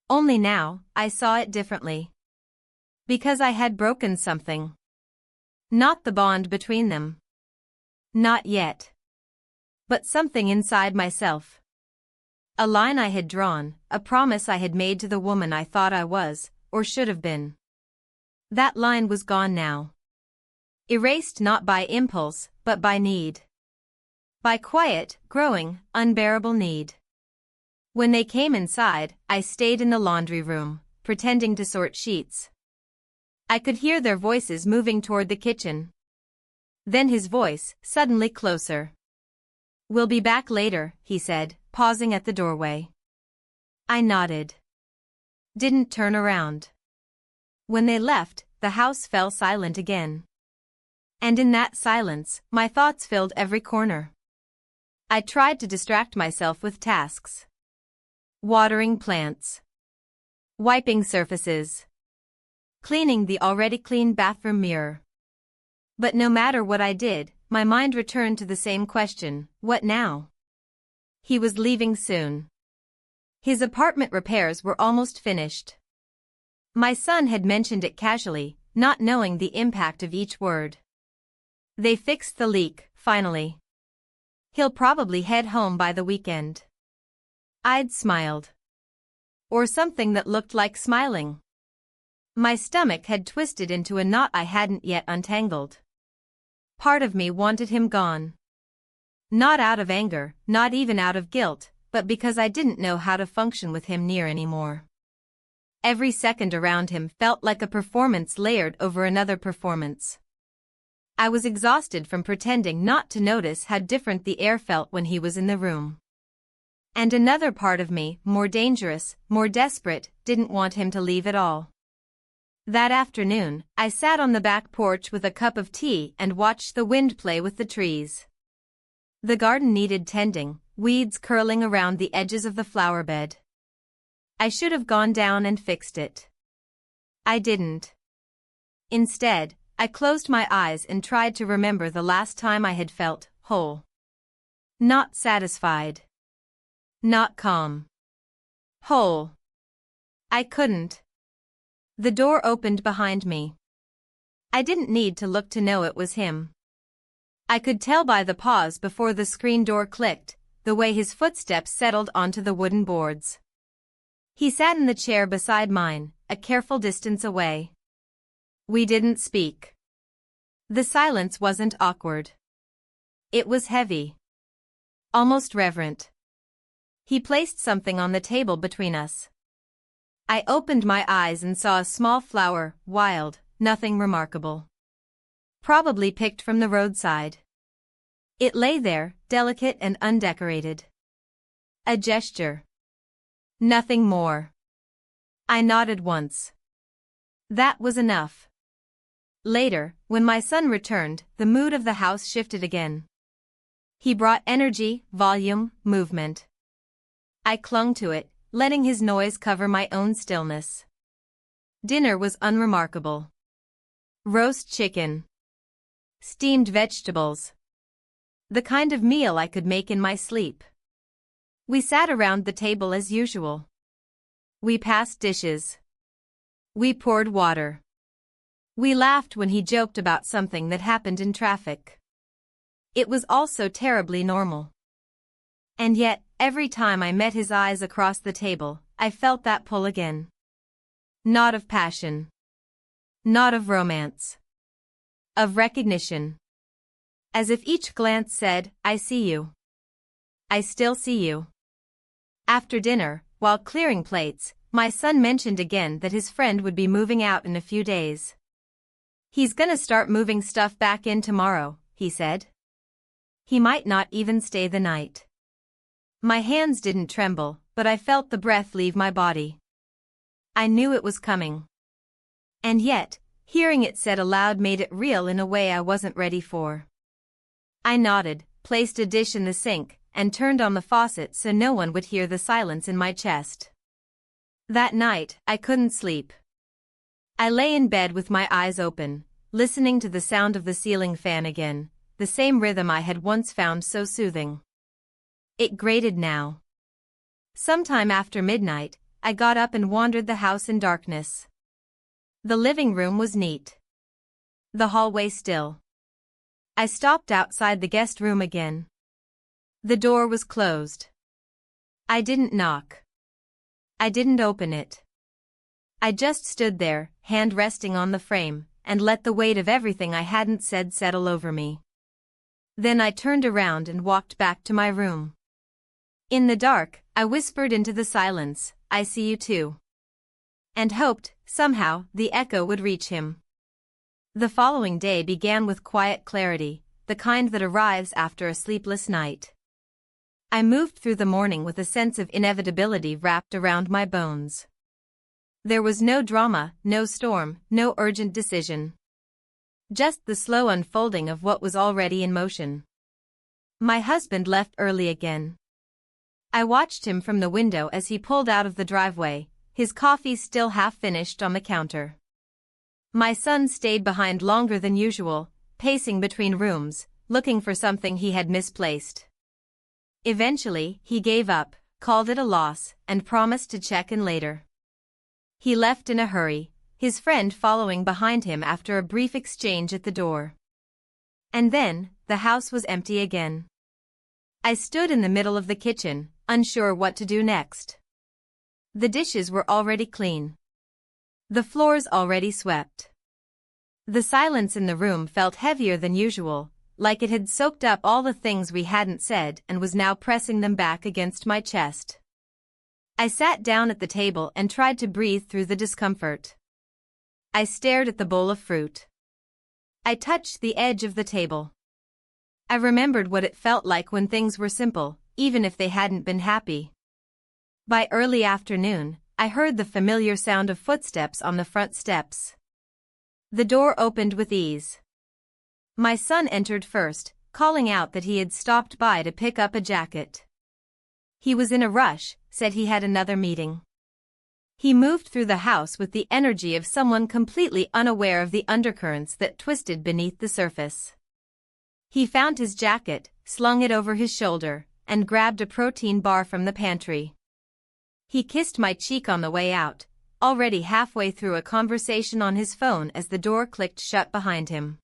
Speaker 1: Only now, I saw it differently. Because I had broken something. Not the bond between them. Not yet. But something inside myself. A line I had drawn, a promise I had made to the woman I thought I was, or should have been. That line was gone now. Erased not by impulse, but by need. By quiet, growing, unbearable need. When they came inside, I stayed in the laundry room, pretending to sort sheets. I could hear their voices moving toward the kitchen. Then his voice, suddenly closer. "We'll be back later," he said, pausing at the doorway. I nodded. Didn't turn around. When they left, the house fell silent again. And in that silence, my thoughts filled every corner. I tried to distract myself with tasks. Watering plants. Wiping surfaces. Cleaning the already clean bathroom mirror. But no matter what I did, my mind returned to the same question: what now? He was leaving soon. His apartment repairs were almost finished. My son had mentioned it casually, not knowing the impact of each word. They fixed the leak, finally. He'll probably head home by the weekend. I'd smiled. Or something that looked like smiling. My stomach had twisted into a knot I hadn't yet untangled. Part of me wanted him gone. Not out of anger, not even out of guilt, but because I didn't know how to function with him near anymore. Every second around him felt like a performance layered over another performance. I was exhausted from pretending not to notice how different the air felt when he was in the room. And another part of me, more dangerous, more desperate, didn't want him to leave at all. That afternoon, I sat on the back porch with a cup of tea and watched the wind play with the trees. The garden needed tending, weeds curling around the edges of the flower bed. I should have gone down and fixed it. I didn't. Instead, I closed my eyes and tried to remember the last time I had felt whole. Not satisfied. Not calm. Whole. I couldn't. The door opened behind me. I didn't need to look to know it was him. I could tell by the pause before the screen door clicked, the way his footsteps settled onto the wooden boards. He sat in the chair beside mine, a careful distance away. We didn't speak. The silence wasn't awkward. It was heavy. Almost reverent. He placed something on the table between us. I opened my eyes and saw a small flower, wild, nothing remarkable. Probably picked from the roadside. It lay there, delicate and undecorated. A gesture. Nothing more. I nodded once. That was enough. Later, when my son returned, the mood of the house shifted again. He brought energy, volume, movement. I clung to it, letting his noise cover my own stillness. Dinner was unremarkable. Roast chicken. Steamed vegetables. The kind of meal I could make in my sleep. We sat around the table as usual. We passed dishes. We poured water. We laughed when he joked about something that happened in traffic. It was all so terribly normal. And yet, every time I met his eyes across the table, I felt that pull again. Not of passion. Not of romance. Of recognition. As if each glance said, "I see you. I still see you." After dinner, while clearing plates, my son mentioned again that his friend would be moving out in a few days. "He's gonna start moving stuff back in tomorrow," he said. "He might not even stay the night." My hands didn't tremble, but I felt the breath leave my body. I knew it was coming. And yet, hearing it said aloud made it real in a way I wasn't ready for. I nodded, placed a dish in the sink, and turned on the faucet so no one would hear the silence in my chest. That night, I couldn't sleep. I lay in bed with my eyes open, listening to the sound of the ceiling fan again, the same rhythm I had once found so soothing. It grated now. Sometime after midnight, I got up and wandered the house in darkness. The living room was neat. The hallway still. I stopped outside the guest room again. The door was closed. I didn't knock. I didn't open it. I just stood there, hand resting on the frame, and let the weight of everything I hadn't said settle over me. Then I turned around and walked back to my room. In the dark, I whispered into the silence, "I see you too." And hoped, somehow, the echo would reach him. The following day began with quiet clarity, the kind that arrives after a sleepless night. I moved through the morning with a sense of inevitability wrapped around my bones. There was no drama, no storm, no urgent decision. Just the slow unfolding of what was already in motion. My husband left early again. I watched him from the window as he pulled out of the driveway, his coffee still half finished on the counter. My son stayed behind longer than usual, pacing between rooms, looking for something he had misplaced. Eventually, he gave up, called it a loss, and promised to check in later. He left in a hurry, his friend following behind him after a brief exchange at the door. And then, the house was empty again. I stood in the middle of the kitchen, unsure what to do next. The dishes were already clean. The floors already swept. The silence in the room felt heavier than usual, like it had soaked up all the things we hadn't said and was now pressing them back against my chest. I sat down at the table and tried to breathe through the discomfort. I stared at the bowl of fruit. I touched the edge of the table. I remembered what it felt like when things were simple, even if they hadn't been happy. By early afternoon, I heard the familiar sound of footsteps on the front steps. The door opened with ease. My son entered first, calling out that he had stopped by to pick up a jacket. He was in a rush, said he had another meeting. He moved through the house with the energy of someone completely unaware of the undercurrents that twisted beneath the surface. He found his jacket, slung it over his shoulder, and grabbed a protein bar from the pantry. He kissed my cheek on the way out, already halfway through a conversation on his phone as the door clicked shut behind him.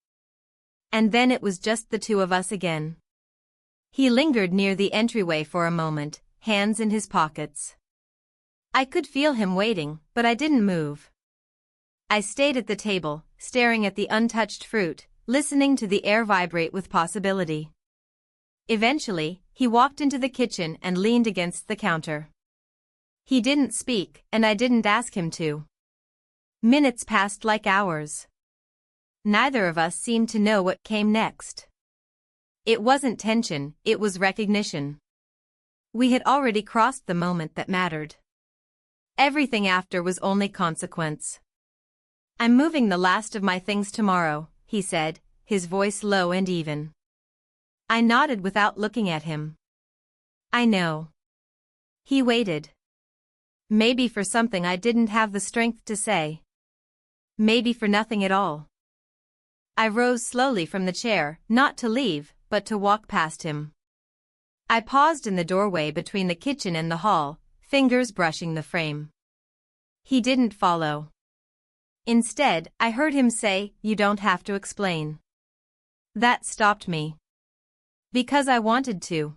Speaker 1: And then it was just the two of us again. He lingered near the entryway for a moment, hands in his pockets. I could feel him waiting, but I didn't move. I stayed at the table, staring at the untouched fruit, listening to the air vibrate with possibility. Eventually, he walked into the kitchen and leaned against the counter. He didn't speak, and I didn't ask him to. Minutes passed like hours. Neither of us seemed to know what came next. It wasn't tension, it was recognition. We had already crossed the moment that mattered. Everything after was only consequence. "I'm moving the last of my things tomorrow," he said, his voice low and even. I nodded without looking at him. "I know." He waited. Maybe for something I didn't have the strength to say. Maybe for nothing at all. I rose slowly from the chair, not to leave, but to walk past him. I paused in the doorway between the kitchen and the hall, fingers brushing the frame. He didn't follow. Instead, I heard him say, "You don't have to explain." That stopped me. Because I wanted to.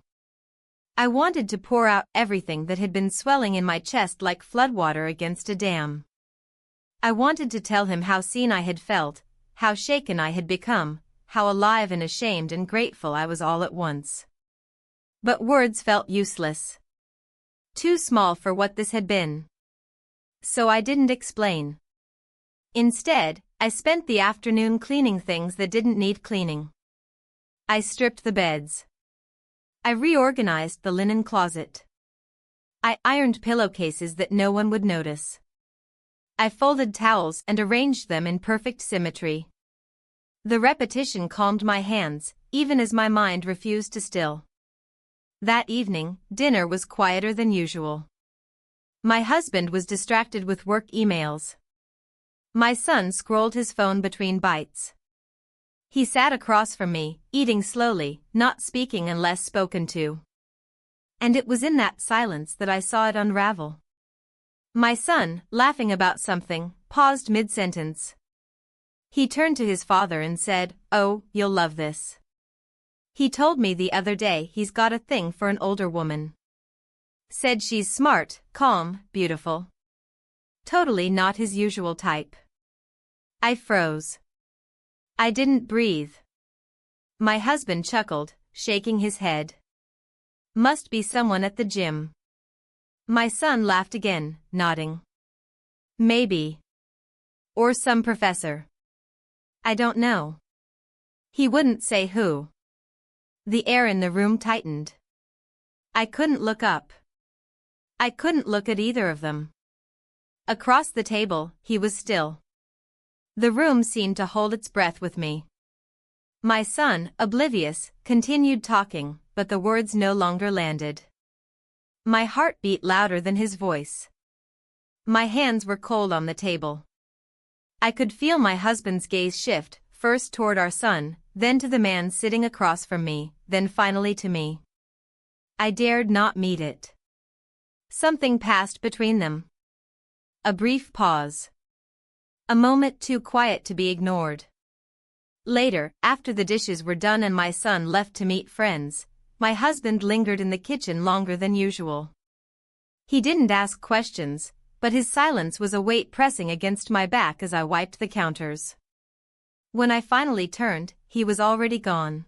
Speaker 1: I wanted to pour out everything that had been swelling in my chest like floodwater against a dam. I wanted to tell him how seen I had felt, how shaken I had become, how alive and ashamed and grateful I was all at once. But words felt useless. Too small for what this had been. So I didn't explain. Instead, I spent the afternoon cleaning things that didn't need cleaning. I stripped the beds. I reorganized the linen closet. I ironed pillowcases that no one would notice. I folded towels and arranged them in perfect symmetry. The repetition calmed my hands, even as my mind refused to still. That evening, dinner was quieter than usual. My husband was distracted with work emails. My son scrolled his phone between bites. He sat across from me, eating slowly, not speaking unless spoken to. And it was in that silence that I saw it unravel. My son, laughing about something, paused mid-sentence. He turned to his father and said, "Oh, you'll love this. He told me the other day he's got a thing for an older woman. Said she's smart, calm, beautiful. Totally not his usual type." I froze. I didn't breathe. My husband chuckled, shaking his head. "Must be someone at the gym." My son laughed again, nodding. "Maybe. Or some professor. I don't know. He wouldn't say who." The air in the room tightened. I couldn't look up. I couldn't look at either of them. Across the table, he was still. The room seemed to hold its breath with me. My son, oblivious, continued talking, but the words no longer landed. My heart beat louder than his voice. My hands were cold on the table. I could feel my husband's gaze shift, first toward our son, then to the man sitting across from me, then finally to me. I dared not meet it. Something passed between them. A brief pause. A moment too quiet to be ignored. Later, after the dishes were done and my son left to meet friends, my husband lingered in the kitchen longer than usual. He didn't ask questions, but his silence was a weight pressing against my back as I wiped the counters. When I finally turned, he was already gone.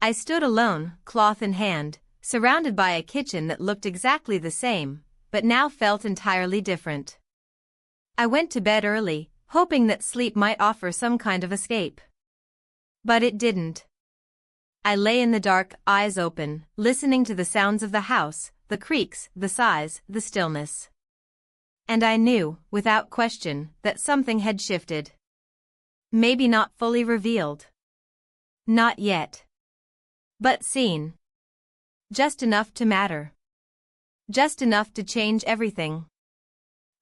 Speaker 1: I stood alone, cloth in hand, surrounded by a kitchen that looked exactly the same, but now felt entirely different. I went to bed early, hoping that sleep might offer some kind of escape. But it didn't. I lay in the dark, eyes open, listening to the sounds of the house, the creaks, the sighs, the stillness. And I knew, without question, that something had shifted. Maybe not fully revealed. Not yet. But seen. Just enough to matter. Just enough to change everything.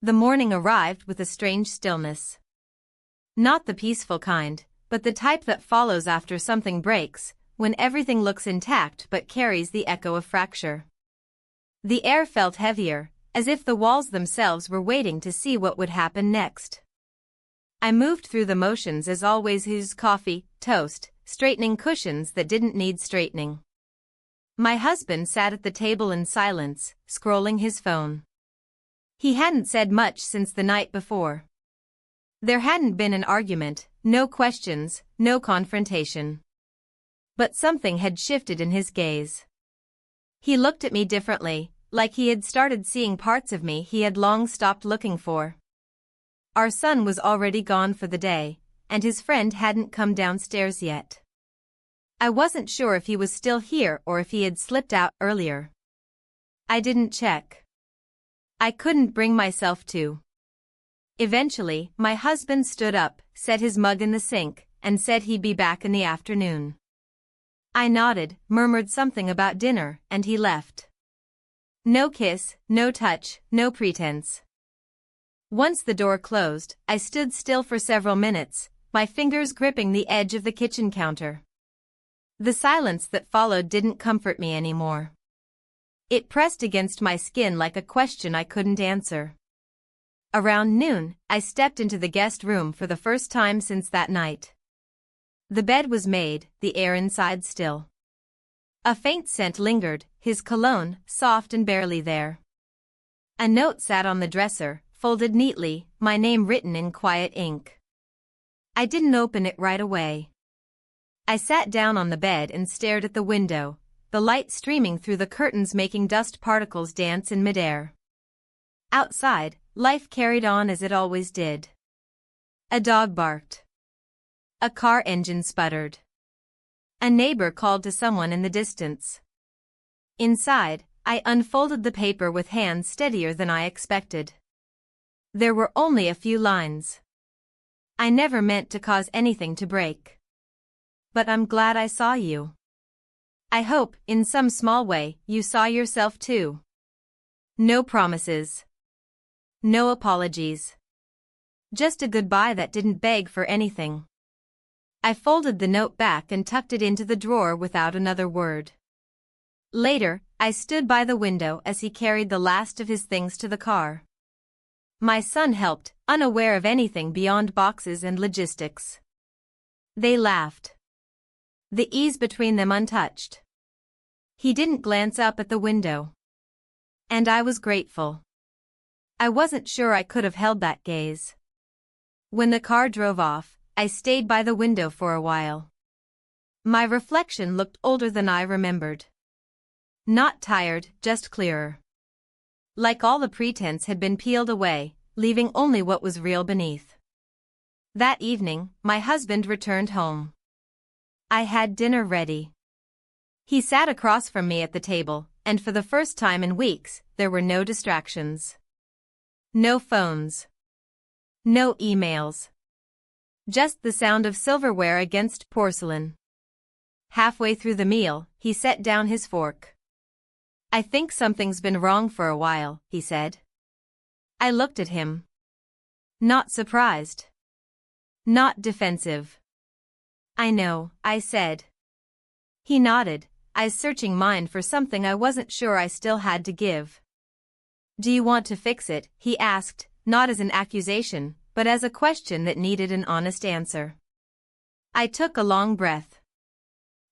Speaker 1: The morning arrived with a strange stillness. Not the peaceful kind, but the type that follows after something breaks, when everything looks intact but carries the echo of fracture. The air felt heavier, as if the walls themselves were waiting to see what would happen next. I moved through the motions as always: his coffee, toast, straightening cushions that didn't need straightening. My husband sat at the table in silence, scrolling his phone. He hadn't said much since the night before. There hadn't been an argument, no questions, no confrontation. But something had shifted in his gaze. He looked at me differently, like he had started seeing parts of me he had long stopped looking for. Our son was already gone for the day, and his friend hadn't come downstairs yet. I wasn't sure if he was still here or if he had slipped out earlier. I didn't check. I couldn't bring myself to. Eventually, my husband stood up, set his mug in the sink, and said he'd be back in the afternoon. I nodded, murmured something about dinner, and he left. No kiss, no touch, no pretense. Once the door closed, I stood still for several minutes, my fingers gripping the edge of the kitchen counter. The silence that followed didn't comfort me anymore. It pressed against my skin like a question I couldn't answer. Around noon, I stepped into the guest room for the first time since that night. The bed was made, the air inside still. A faint scent lingered, his cologne, soft and barely there. A note sat on the dresser, folded neatly, my name written in quiet ink. I didn't open it right away. I sat down on the bed and stared at the window, the light streaming through the curtains making dust particles dance in midair. Outside, life carried on as it always did. A dog barked. A car engine sputtered. A neighbor called to someone in the distance. Inside, I unfolded the paper with hands steadier than I expected. There were only a few lines. I never meant to cause anything to break. But I'm glad I saw you. I hope, in some small way, you saw yourself too. No promises. No apologies. Just a goodbye that didn't beg for anything. I folded the note back and tucked it into the drawer without another word. Later, I stood by the window as he carried the last of his things to the car. My son helped, unaware of anything beyond boxes and logistics. They laughed. The ease between them untouched. He didn't glance up at the window. And I was grateful. I wasn't sure I could have held that gaze. When the car drove off, I stayed by the window for a while. My reflection looked older than I remembered. Not tired, just clearer. Like all the pretense had been peeled away, leaving only what was real beneath. That evening, my husband returned home. I had dinner ready. He sat across from me at the table, and for the first time in weeks, there were no distractions. No phones. No emails. Just the sound of silverware against porcelain. Halfway through the meal, he set down his fork. "I think something's been wrong for a while," he said. I looked at him. Not surprised. Not defensive. "I know," I said. He nodded, eyes searching mine for something I wasn't sure I still had to give. "Do you want to fix it?" he asked, not as an accusation, but as a question that needed an honest answer. I took a long breath.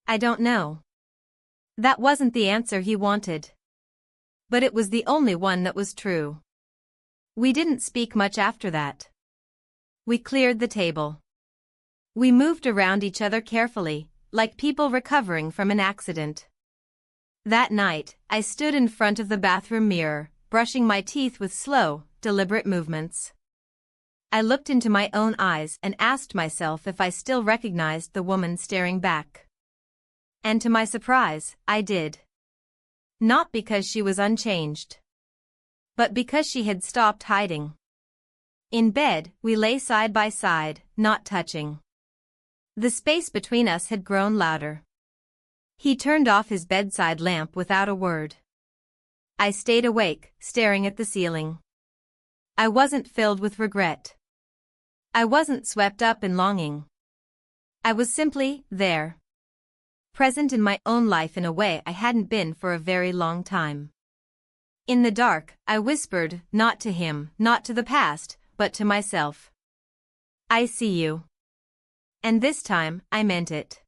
Speaker 1: I don't know. That wasn't the answer he wanted. But it was the only one that was true. We didn't speak much after that. We cleared the table. We moved around each other carefully, like people recovering from an accident. That night, I stood in front of the bathroom mirror, brushing my teeth with slow, deliberate movements. I looked into my own eyes and asked myself if I still recognized the woman staring back. And to my surprise, I did. Not because she was unchanged, but because she had stopped hiding. In bed, we lay side by side, not touching. The space between us had grown louder. He turned off his bedside lamp without a word. I stayed awake, staring at the ceiling. I wasn't filled with regret. I wasn't swept up in longing. I was simply there. Present in my own life in a way I hadn't been for a very long time. In the dark, I whispered, not to him, not to the past, but to myself. "I see you." And this time, I meant it.